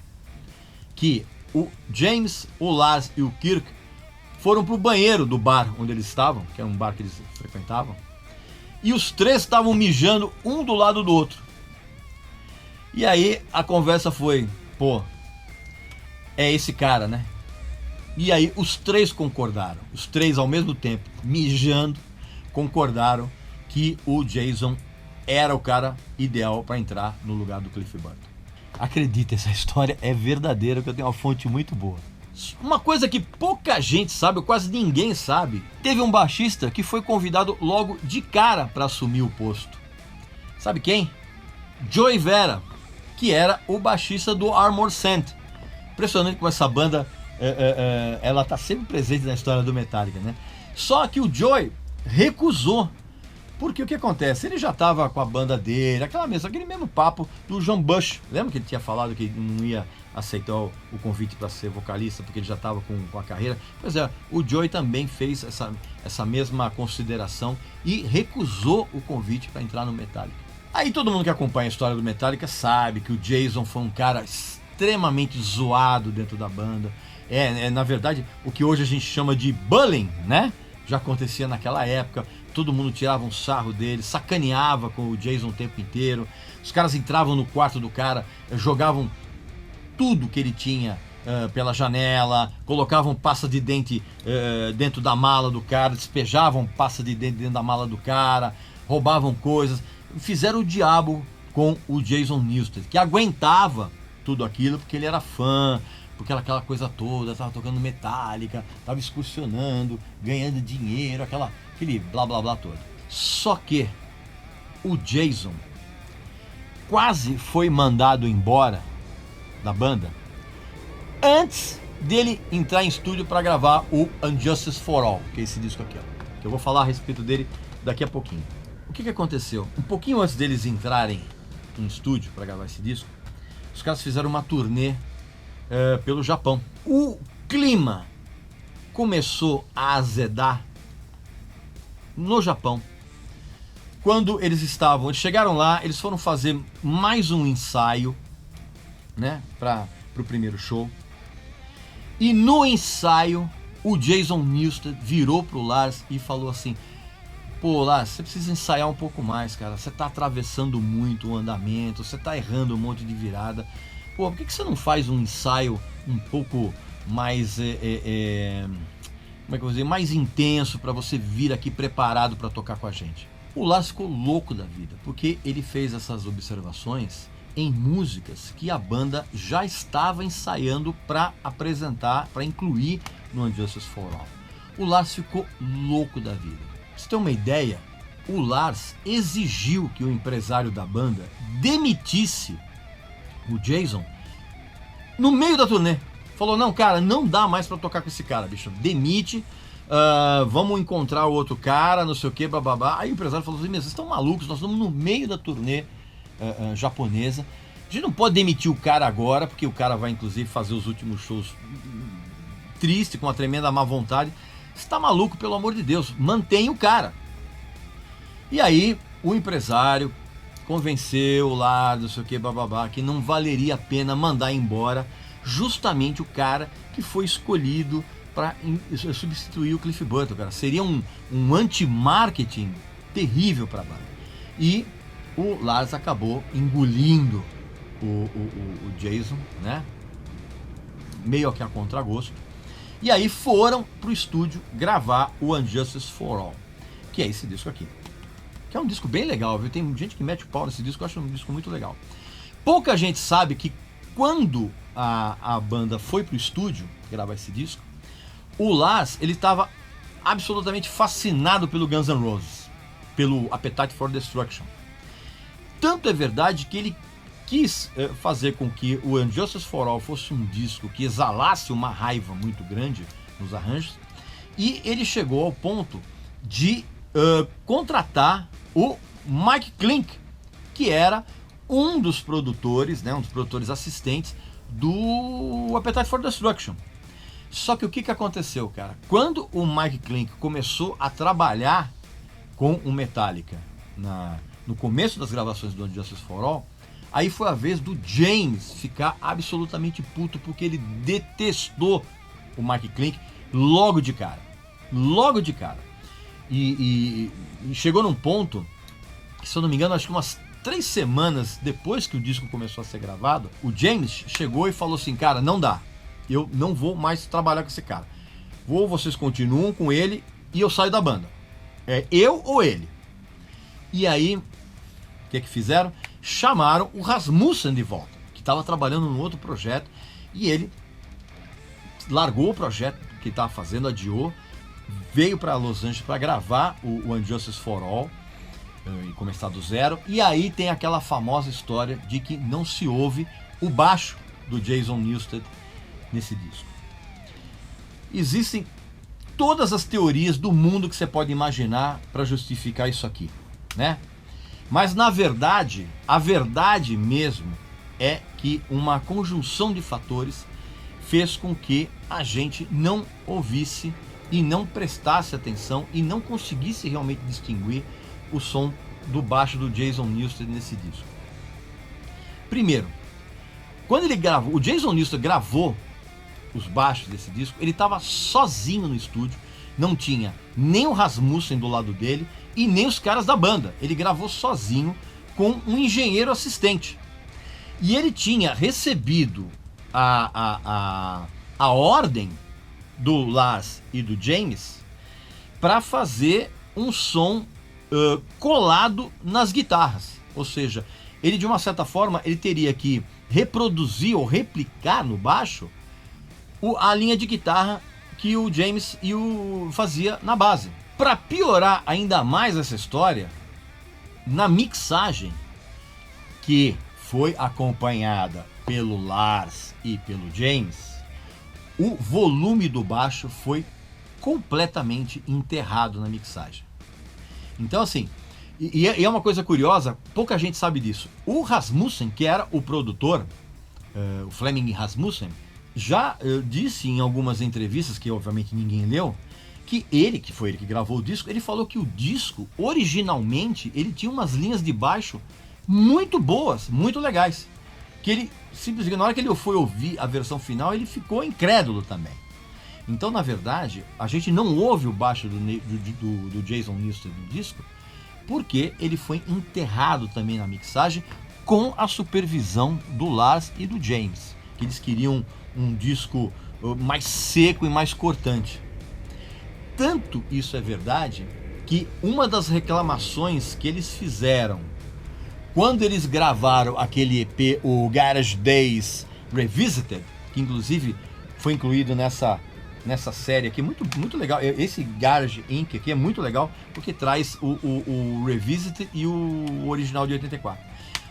que o James, o Lars e o Kirk foram pro banheiro do bar onde eles estavam, que era um bar que eles frequentavam, e os 3 estavam mijando um do lado do outro. E aí a conversa foi: pô, é esse cara, né? E aí os 3 concordaram, os 3 ao mesmo tempo, mijando, concordaram que o Jason era o cara ideal para entrar no lugar do Cliff Burton. Acredita, essa história é verdadeira, porque eu tenho uma fonte muito boa. Uma coisa que pouca gente sabe, ou quase ninguém sabe, teve um baixista que foi convidado logo de cara para assumir o posto. Sabe quem? Joey Vera, que era o baixista do Armored Saint. Impressionante como essa banda ela tá sempre presente na história do Metallica, né? Só que o Joey recusou. Porque o que acontece? Ele já estava com a banda dele, aquele mesmo papo do John Bush. Lembra que ele tinha falado que não ia aceitar o convite para ser vocalista porque ele já estava com a carreira? Pois é, o Joey também fez essa mesma consideração e recusou o convite para entrar no Metallica. Aí todo mundo que acompanha a história do Metallica sabe que o Jason foi um cara extremamente zoado dentro da banda. Na verdade, o que hoje a gente chama de bullying, né? Já acontecia naquela época. Todo mundo tirava um sarro dele, sacaneava com o Jason o tempo inteiro. Os caras entravam no quarto do cara, jogavam tudo que ele tinha pela janela, colocavam pasta de dente dentro da mala do cara, despejavam pasta de dente dentro da mala do cara, roubavam coisas, fizeram o diabo com o Jason Newsted, que aguentava tudo aquilo porque ele era fã, porque aquela coisa toda, estava tocando Metallica, estava excursionando, ganhando dinheiro, aquele blá blá blá todo. Só que o Jason quase foi mandado embora da banda antes dele entrar em estúdio para gravar o Injustice for All, que é esse disco aqui, ó, que eu vou falar a respeito dele daqui a pouquinho. O que aconteceu? Um pouquinho antes deles entrarem em estúdio para gravar esse disco, os caras fizeram uma turnê pelo Japão. O clima começou a azedar no Japão quando eles chegaram lá, eles foram fazer mais um ensaio, né, para o primeiro show. E no ensaio, o Jason Newsted virou pro Lars e falou assim: pô, Lars, você precisa ensaiar um pouco mais, cara. Você tá atravessando muito o andamento, você tá errando um monte de virada. Pô, por que você não faz um ensaio um pouco mais, como é que eu vou dizer, mais intenso para você vir aqui preparado para tocar com a gente? O Lars ficou louco da vida, porque ele fez essas observações em músicas que a banda já estava ensaiando para apresentar, para incluir no Injustice for All. O Lars ficou louco da vida. Pra você ter uma ideia, o Lars exigiu que o empresário da banda demitisse o Jason no meio da turnê. Falou: não, cara, não dá mais para tocar com esse cara, bicho, demite, vamos encontrar o outro cara, não sei o que, bababá. Aí o empresário falou assim: vocês estão malucos, nós estamos no meio da turnê japonesa, a gente não pode demitir o cara agora, porque o cara vai inclusive fazer os últimos shows triste, com uma tremenda má vontade. Você tá maluco, pelo amor de Deus, mantém o cara. E aí o empresário convenceu lá, não sei o que, bababá, que não valeria a pena mandar embora justamente o cara que foi escolhido para substituir o Cliff Burton, cara. Seria um anti-marketing terrível para a banda. E o Lars acabou engolindo o Jason, né? Meio que a contragosto. E aí foram pro estúdio gravar o Injustice for All, que é esse disco aqui. Que é um disco bem legal, viu? Tem gente que mete o pau nesse disco, eu acho um disco muito legal. Pouca gente sabe que quando a banda foi pro estúdio gravar esse disco, o Lars, ele estava absolutamente fascinado pelo Guns N' Roses, pelo Appetite for Destruction. Tanto é verdade que ele quis fazer com que o Injustice for All fosse um disco que exalasse uma raiva muito grande nos arranjos, e ele chegou ao ponto de contratar o Mike Clink, que era um dos produtores, né, um dos produtores assistentes do Appetite for Destruction. Só que o que aconteceu, cara? Quando o Mike Clink começou a trabalhar com o Metallica no começo das gravações do Injustice for All, aí foi a vez do James ficar absolutamente puto, porque ele detestou o Mike Clink logo de cara. Logo de cara. E chegou num ponto, que, se eu não me engano, acho que umas 3 semanas depois que o disco começou a ser gravado, o James chegou e falou assim: cara, não dá. Eu não vou mais trabalhar com esse cara. Vocês continuam com ele e eu saio da banda. É eu ou ele. E aí, o que fizeram? Chamaram o Rasmussen de volta, que estava trabalhando num outro projeto, e ele largou o projeto que estava fazendo, adiou, veio para Los Angeles para gravar o Injustice for All e começar do zero. E aí tem aquela famosa história de que não se ouve o baixo do Jason Newsted nesse disco. Existem todas as teorias do mundo que você pode imaginar para justificar isso aqui, né? Mas na verdade, a verdade mesmo é que uma conjunção de fatores fez com que a gente não ouvisse e não prestasse atenção e não conseguisse realmente distinguir o som do baixo do Jason Newsted nesse disco. Primeiro, quando ele gravou, o Jason Newsted gravou os baixos desse disco, ele estava sozinho no estúdio, não tinha nem o Rasmussen do lado dele e nem os caras da banda. Ele gravou sozinho com um engenheiro assistente. E ele tinha recebido a ordem do Lars e do James para fazer um som colado nas guitarras. Ou seja, ele de uma certa forma ele teria que reproduzir ou replicar no baixo a linha de guitarra que o James fazia na base. Para piorar ainda mais essa história, na mixagem, que foi acompanhada pelo Lars e pelo James, o volume do baixo foi completamente enterrado na mixagem. Então assim, e é uma coisa curiosa, pouca gente sabe disso. O Rasmussen, que era o produtor, o Flemming Rasmussen, já disse em algumas entrevistas, que obviamente ninguém leu, que foi ele que gravou o disco, ele falou que o disco, originalmente, ele tinha umas linhas de baixo muito boas, muito legais. Que ele, simplesmente, na hora que ele foi ouvir a versão final, ele ficou incrédulo também. Então, na verdade, a gente não ouve o baixo do Jason Newsted no disco, porque ele foi enterrado também na mixagem com a supervisão do Lars e do James, que eles queriam um disco mais seco e mais cortante. Tanto isso é verdade que uma das reclamações que eles fizeram quando eles gravaram aquele EP, o Garage Days Revisited, que inclusive foi incluído nessa série aqui, muito legal. Esse Garage Inc. aqui é muito legal porque traz o Revisited e o original de 84.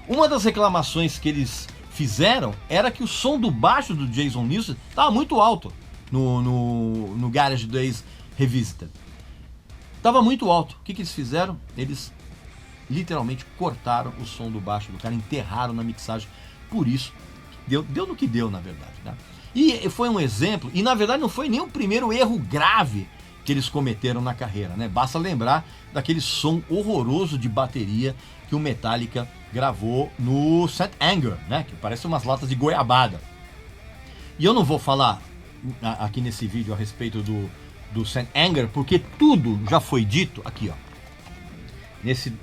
Uma das reclamações que eles fizeram era que o som do baixo do Jason Newsted estava muito alto no Garage Days Revisited. Estava muito alto. O que eles fizeram? Eles literalmente cortaram o som do baixo do cara, enterraram na mixagem. Por isso, deu no que deu, na verdade, né? E foi um exemplo, e na verdade não foi nem o primeiro erro grave que eles cometeram na carreira, né? Basta lembrar daquele som horroroso de bateria que o Metallica gravou no St. Anger, né? Que parece umas latas de goiabada. E eu não vou falar aqui nesse vídeo a respeito do St. Anger, porque tudo já foi dito aqui, ó, nesse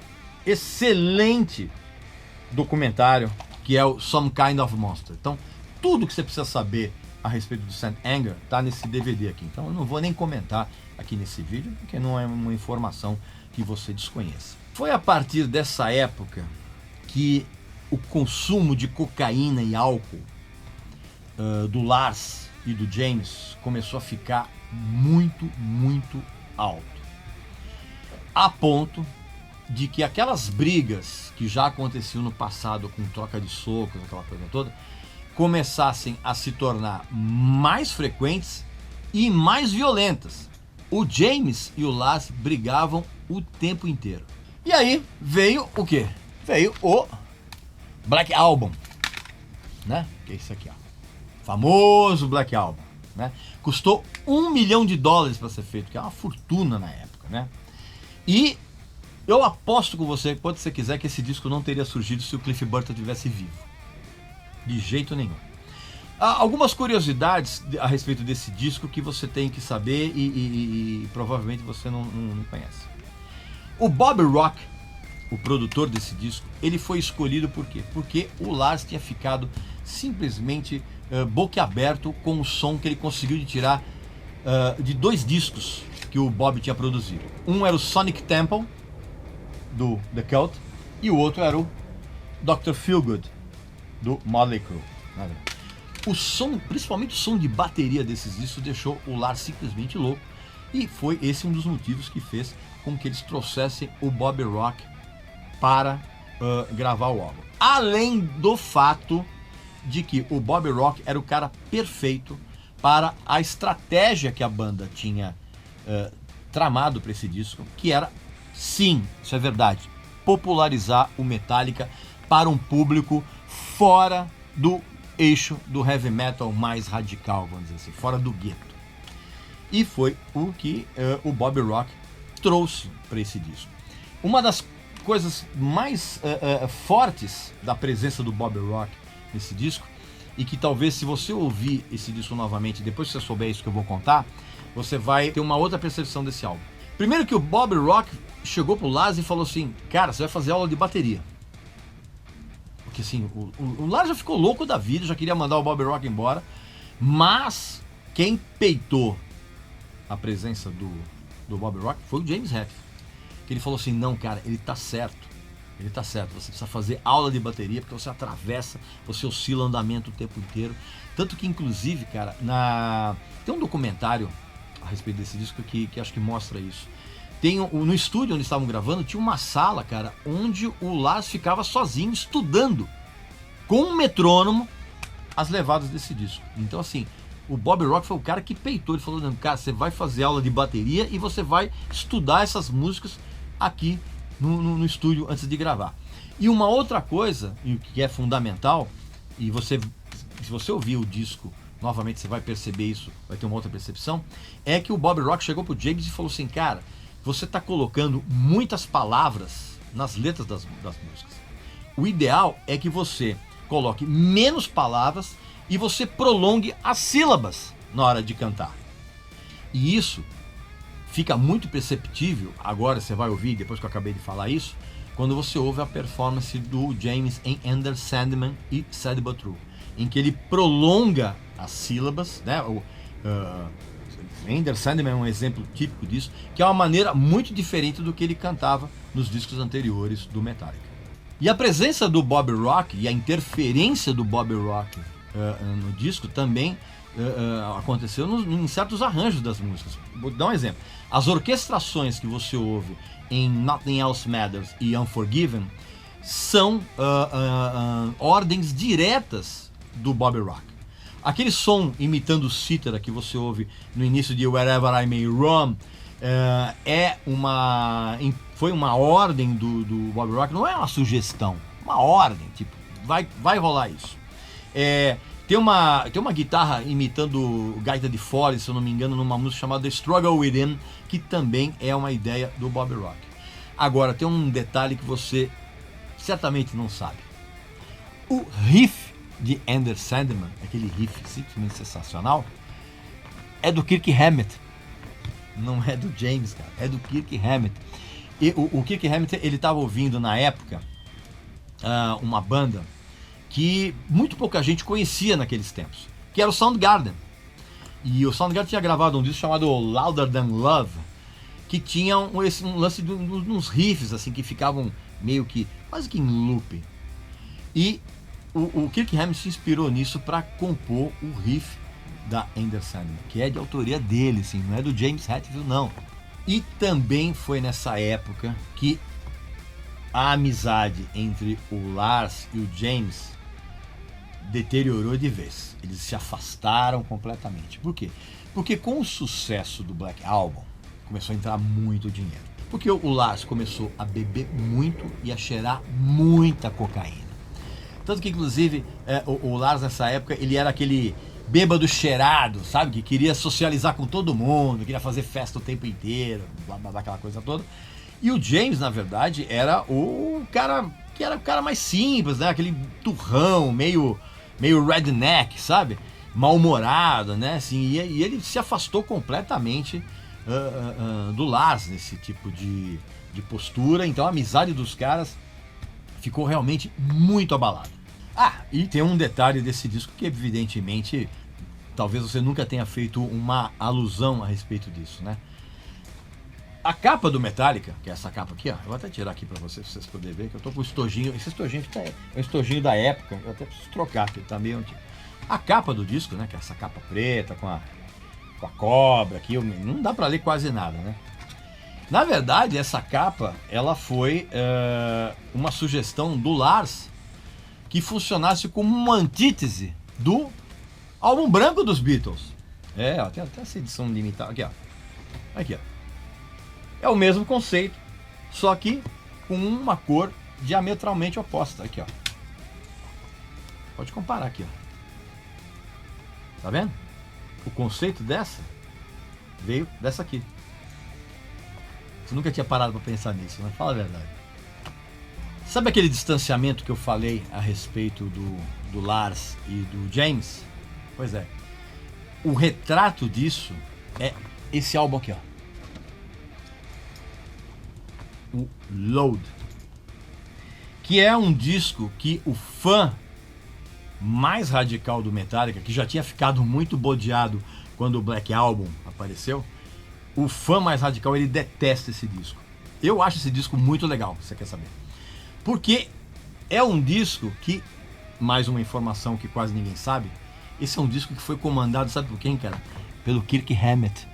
excelente documentário que é o Some Kind of Monster. Então, tudo que você precisa saber a respeito do St. Anger tá nesse DVD aqui. Então, eu não vou nem comentar aqui nesse vídeo, porque não é uma informação que você desconheça. Foi a partir dessa época que o consumo de cocaína e álcool do Lars e do James começou a ficar muito, muito alto. A ponto de que aquelas brigas que já aconteciam no passado com troca de socos, aquela coisa toda, começassem a se tornar mais frequentes e mais violentas. O James e o Lars brigavam o tempo inteiro. E aí veio o quê? Veio o Black Album, né? Que é isso aqui, ó. Famoso Black Album, né? Custou $1 milhão para ser feito, que é uma fortuna na época, né? E eu aposto com você, quando você quiser, que esse disco não teria surgido se o Cliff Burton tivesse vivo. De jeito nenhum. Há algumas curiosidades a respeito desse disco que você tem que saber e provavelmente você não conhece. O Bob Rock, o produtor desse disco, ele foi escolhido por quê? Porque o Lars tinha ficado simplesmente boquiaberto com o som que ele conseguiu tirar de dois discos que o Bob tinha produzido. Um era o Sonic Temple, do The Cult, e o outro era o Dr. Feelgood, do Motley Crue. O som, principalmente o som de bateria desses discos, deixou o Lars simplesmente louco, e foi esse um dos motivos que fez com que eles trouxessem o Bob Rock para gravar o álbum. Além do fato de que o Bob Rock era o cara perfeito para a estratégia que a banda tinha tramado para esse disco, que era, sim, isso é verdade, popularizar o Metallica para um público fora do eixo do heavy metal mais radical, vamos dizer assim, fora do gueto. E foi o que o Bob Rock trouxe para esse disco. Uma das coisas mais fortes da presença do Bob Rock nesse disco, e que talvez, se você ouvir esse disco novamente, depois que você souber isso que eu vou contar, você vai ter uma outra percepção desse álbum. Primeiro que o Bob Rock chegou pro Lars e falou assim: cara, você vai fazer aula de bateria. Porque assim, o Lars já ficou louco da vida, já queria mandar o Bobby Rock embora, mas quem peitou a presença do Bobby Rock foi o James Hetfield. Que ele falou assim, não, cara, ele tá certo, você precisa fazer aula de bateria, porque você atravessa, você oscila o andamento o tempo inteiro. Tanto que, inclusive, cara, tem um documentário a respeito desse disco que acho que mostra isso. No estúdio onde estavam gravando, tinha uma sala, cara, onde o Lars ficava sozinho, estudando, com um metrônomo, as levadas desse disco. Então, assim, o Bobby Rock foi o cara que peitou. Ele falou, não, cara, você vai fazer aula de bateria e você vai estudar essas músicas aqui no estúdio antes de gravar. E uma outra coisa, que é fundamental, e se você ouvir o disco novamente, você vai perceber isso, vai ter uma outra percepção, é que o Bobby Rock chegou pro James e falou assim, cara, você está colocando muitas palavras nas letras das músicas. O ideal é que você coloque menos palavras e você prolongue as sílabas na hora de cantar. E isso fica muito perceptível, agora você vai ouvir, depois que eu acabei de falar isso, quando você ouve a performance do James em Enter Sandman e Sad But True, em que ele prolonga as sílabas, né? Enter Sandman é um exemplo típico disso, que é uma maneira muito diferente do que ele cantava nos discos anteriores do Metallica. E a presença do Bobby Rock e a interferência do Bobby Rock no disco também aconteceu em certos arranjos das músicas. Vou dar um exemplo. As orquestrações que você ouve em Nothing Else Matters e Unforgiven são ordens diretas do Bobby Rock. Aquele som imitando o cítara que você ouve no início de Wherever I May Roam foi uma ordem do Bobby Rock, não é uma sugestão, uma ordem, tipo, vai rolar isso. Tem uma guitarra imitando gaita de fole, se eu não me engano, numa música chamada The Struggle Within, que também é uma ideia do Bobby Rock. Agora, tem um detalhe que você certamente não sabe. O riff de Enter Sandman, aquele riff simplesmente sensacional, é do Kirk Hammett. Não é do James, cara, é do Kirk Hammett. E o Kirk Hammett, ele estava ouvindo na época uma banda que muito pouca gente conhecia naqueles tempos, que era o Soundgarden. E o Soundgarden tinha gravado um disco chamado Louder Than Love, que tinha um lance de uns riffs assim, que ficavam meio que, quase que em loop. E o Kirk Hammett se inspirou nisso para compor o riff da Enter Sandman, que é de autoria dele, assim, não é do James Hetfield, não. E também foi nessa época que a amizade entre o Lars e o James deteriorou de vez. Eles se afastaram completamente. Por quê? Porque com o sucesso do Black Album, começou a entrar muito dinheiro. Porque o Lars começou a beber muito e a cheirar muita cocaína. Tanto que, inclusive, o Lars nessa época, ele era aquele bêbado cheirado, sabe? Que queria socializar com todo mundo, queria fazer festa o tempo inteiro, blá, blá, blá, aquela coisa toda. E o James, na verdade, era o cara que era o cara mais simples, né? Aquele turrão, meio redneck, sabe? Mal-humorado, né? Assim, e ele se afastou completamente do Lars nesse tipo de postura. Então a amizade dos caras ficou realmente muito abalada. E tem um detalhe desse disco que evidentemente talvez você nunca tenha feito uma alusão a respeito disso, né? A capa do Metallica, que é essa capa aqui, ó, eu vou até tirar aqui pra vocês poderem ver, que eu tô com o estojinho, esse estojinho aqui é um estojinho da época, eu até preciso trocar, porque ele tá meio antigo. A capa do disco, né, que é essa capa preta com a cobra aqui, não dá pra ler quase nada, né? Na verdade, essa capa, ela foi uma sugestão do Lars que funcionasse como uma antítese do álbum branco dos Beatles. Ó, tem até essa edição limitada, aqui ó. Aqui ó. É o mesmo conceito, só que com uma cor diametralmente oposta. Aqui, ó. Pode comparar aqui, ó. Tá vendo? O conceito dessa veio dessa aqui. Você nunca tinha parado para pensar nisso, né? Fala a verdade. Sabe aquele distanciamento que eu falei a respeito do Lars e do James? Pois é. O retrato disso é esse álbum aqui, ó. O Load, que é um disco que o fã mais radical do Metallica, que já tinha ficado muito bodeado quando o Black Album apareceu, o fã mais radical, ele detesta esse disco. Eu acho esse disco muito legal, você quer saber? Porque é um disco que, mais uma informação que quase ninguém sabe, esse é um disco que foi comandado, sabe por quem, cara? Pelo Kirk Hammett.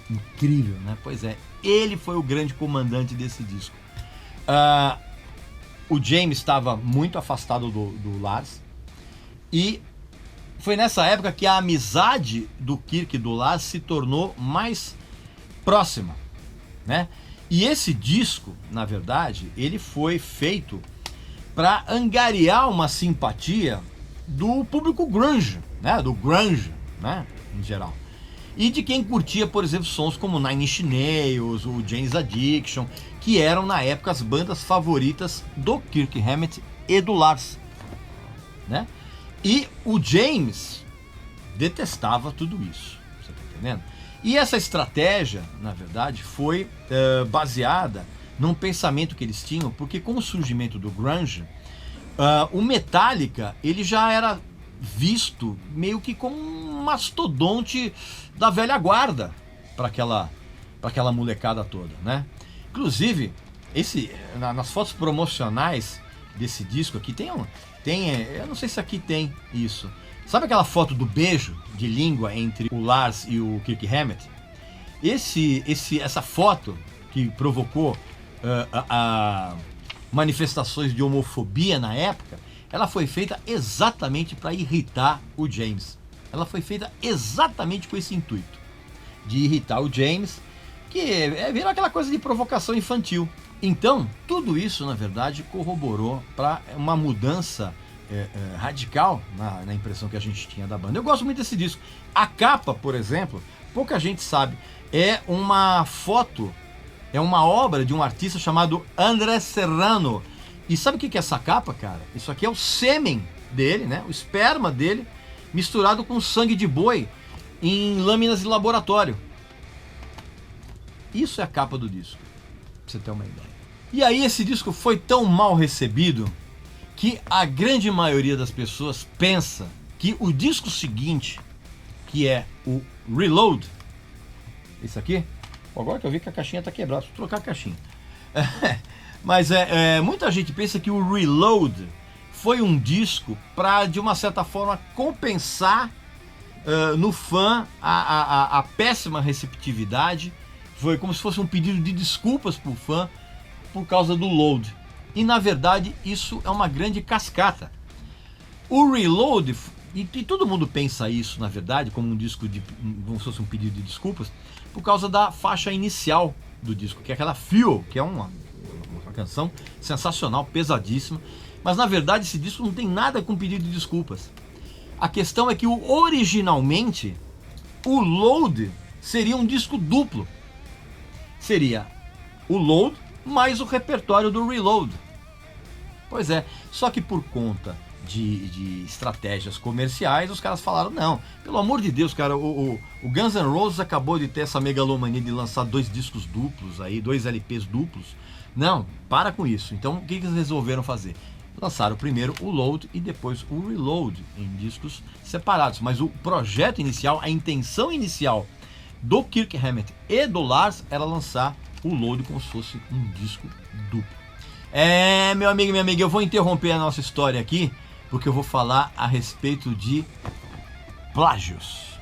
Incrível, né? Pois é, ele foi o grande comandante desse disco. O James estava muito afastado do Lars, e foi nessa época que a amizade do Kirk e do Lars se tornou mais próxima, né? E esse disco, na verdade, ele foi feito para angariar uma simpatia do público grunge, né? Do grunge, né? Em geral. E de quem curtia, por exemplo, sons como Nine Inch Nails, o Jane's Addiction, que eram na época as bandas favoritas do Kirk Hammett e do Lars, né? E o James detestava tudo isso, você tá entendendo? E essa estratégia, na verdade, foi baseada num pensamento que eles tinham, porque com o surgimento do grunge, o Metallica, ele já era visto meio que como um mastodonte da velha guarda para aquela molecada toda, né? Inclusive, nas fotos promocionais desse disco aqui tem, eu não sei se aqui tem isso. Sabe aquela foto do beijo de língua entre o Lars e o Kirk Hammett? Essa foto que provocou manifestações de homofobia na época, ela foi feita exatamente para irritar o James. Ela foi feita exatamente com esse intuito, de irritar o James, que virou aquela coisa de provocação infantil. Então, tudo isso, na verdade, corroborou para uma mudança radical na impressão que a gente tinha da banda. Eu gosto muito desse disco. A capa, por exemplo, pouca gente sabe, é uma foto, é uma obra de um artista chamado André Serrano. E sabe o que é essa capa, cara? Isso aqui é o sêmen dele, né? O esperma dele, misturado com sangue de boi em lâminas de laboratório. Isso é a capa do disco, pra você ter uma ideia. E aí esse disco foi tão mal recebido que a grande maioria das pessoas pensa que o disco seguinte, que é o Reload, esse aqui, agora que eu vi que a caixinha está quebrada, vou trocar a caixinha. Mas muita gente pensa que o Reload foi um disco para, de uma certa forma, compensar no fã a péssima receptividade. Foi como se fosse um pedido de desculpas para o fã por causa do Load. E na verdade isso é uma grande cascata. O Reload, e todo mundo pensa isso na verdade, como um disco como se fosse um pedido de desculpas, por causa da faixa inicial do disco, que é aquela Fuel, que é uma canção sensacional, pesadíssima. Mas na verdade esse disco não tem nada com pedido de desculpas. A questão é que originalmente o Load seria um disco duplo. Seria o Load mais o repertório do Reload. Pois é, só que por conta de estratégias comerciais, os caras falaram, não, pelo amor de Deus, cara, o Guns N' Roses acabou de ter essa megalomania de lançar 2 discos duplos aí, 2 LPs duplos. Não, para com isso. Então o que eles resolveram fazer? Lançaram primeiro o Load e depois o Reload em discos separados. Mas o projeto inicial, a intenção inicial do Kirk Hammett e do Lars era lançar o Load como se fosse um disco duplo. Meu amigo e minha amiga, eu vou interromper a nossa história aqui, porque eu vou falar a respeito de plágios.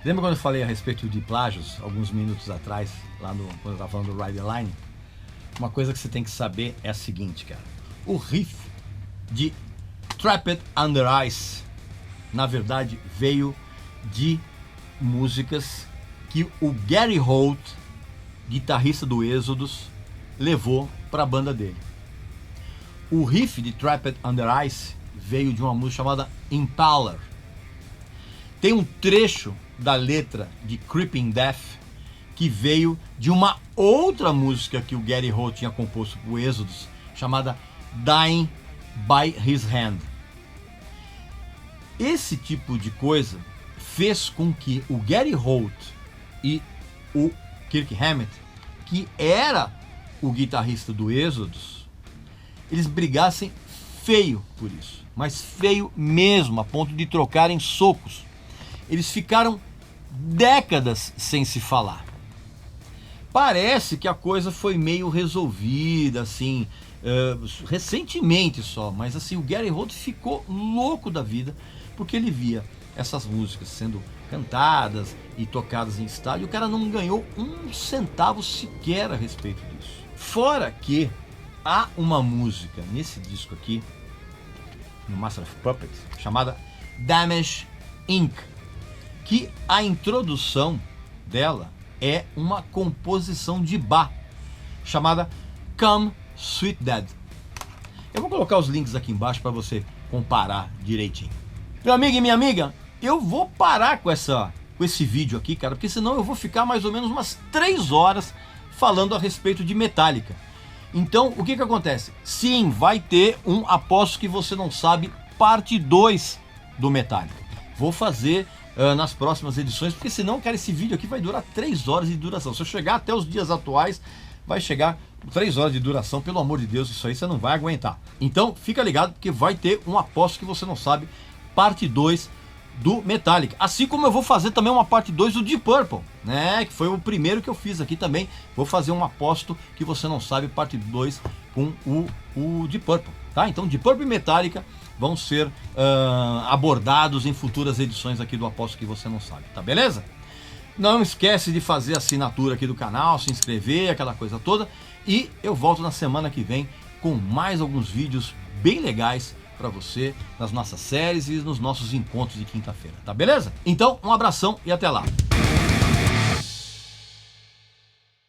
Lembra quando eu falei a respeito de plágios, alguns minutos atrás, quando eu estava falando do Ride the Line? Uma coisa que você tem que saber é a seguinte, cara. O riff de Trapped Under Ice, na verdade, veio de músicas que o Gary Holt, guitarrista do Exodus, levou para a banda dele. O riff de Trapped Under Ice veio de uma música chamada Impaler. Tem um trecho da letra de Creeping Death que veio de uma outra música que o Gary Holt tinha composto para o Exodus, chamada Dying by His Hand. Esse tipo de coisa fez com que o Gary Holt e o Kirk Hammett, que era o guitarrista do Exodus, eles brigassem feio por isso, mas feio mesmo, a ponto de trocarem socos. Eles ficaram décadas sem se falar. Parece que a coisa foi meio resolvida, assim, recentemente só, mas assim, o Gary Holt ficou louco da vida, porque ele via essas músicas sendo cantadas e tocadas em estádio, o cara não ganhou um centavo sequer a respeito disso. Fora que há uma música nesse disco aqui, no Master of Puppets, chamada Damage Inc., que a introdução dela é uma composição de Bach, chamada Come Sweet Dead. Eu vou colocar os links aqui embaixo para você comparar direitinho. Meu amigo e minha amiga, eu vou parar com esse vídeo aqui, cara, porque senão eu vou ficar mais ou menos umas 3 horas falando a respeito de Metallica. Então, o que acontece? Sim, vai ter um Aposto que Você Não Sabe, parte 2 do Metallica. Vou fazer nas próximas edições, porque senão, cara, esse vídeo aqui vai durar 3 horas de duração. Se eu chegar até os dias atuais, vai chegar 3 horas de duração. Pelo amor de Deus, isso aí você não vai aguentar. Então, fica ligado, porque vai ter um Aposto que Você Não Sabe, parte 2 do Metallica. Assim como eu vou fazer também uma parte 2 do Deep Purple, né? Que foi o primeiro que eu fiz aqui também. Vou fazer um Aposto que Você Não Sabe, parte 2 com o Deep Purple, tá? Então, Deep Purple e Metallica vão ser abordados em futuras edições aqui do Aposto que Você Não Sabe, tá beleza? Não esquece de fazer a assinatura aqui do canal, se inscrever, aquela coisa toda. E eu volto na semana que vem com mais alguns vídeos bem legais para você nas nossas séries e nos nossos encontros de quinta-feira, tá beleza? Então, um abração e até lá!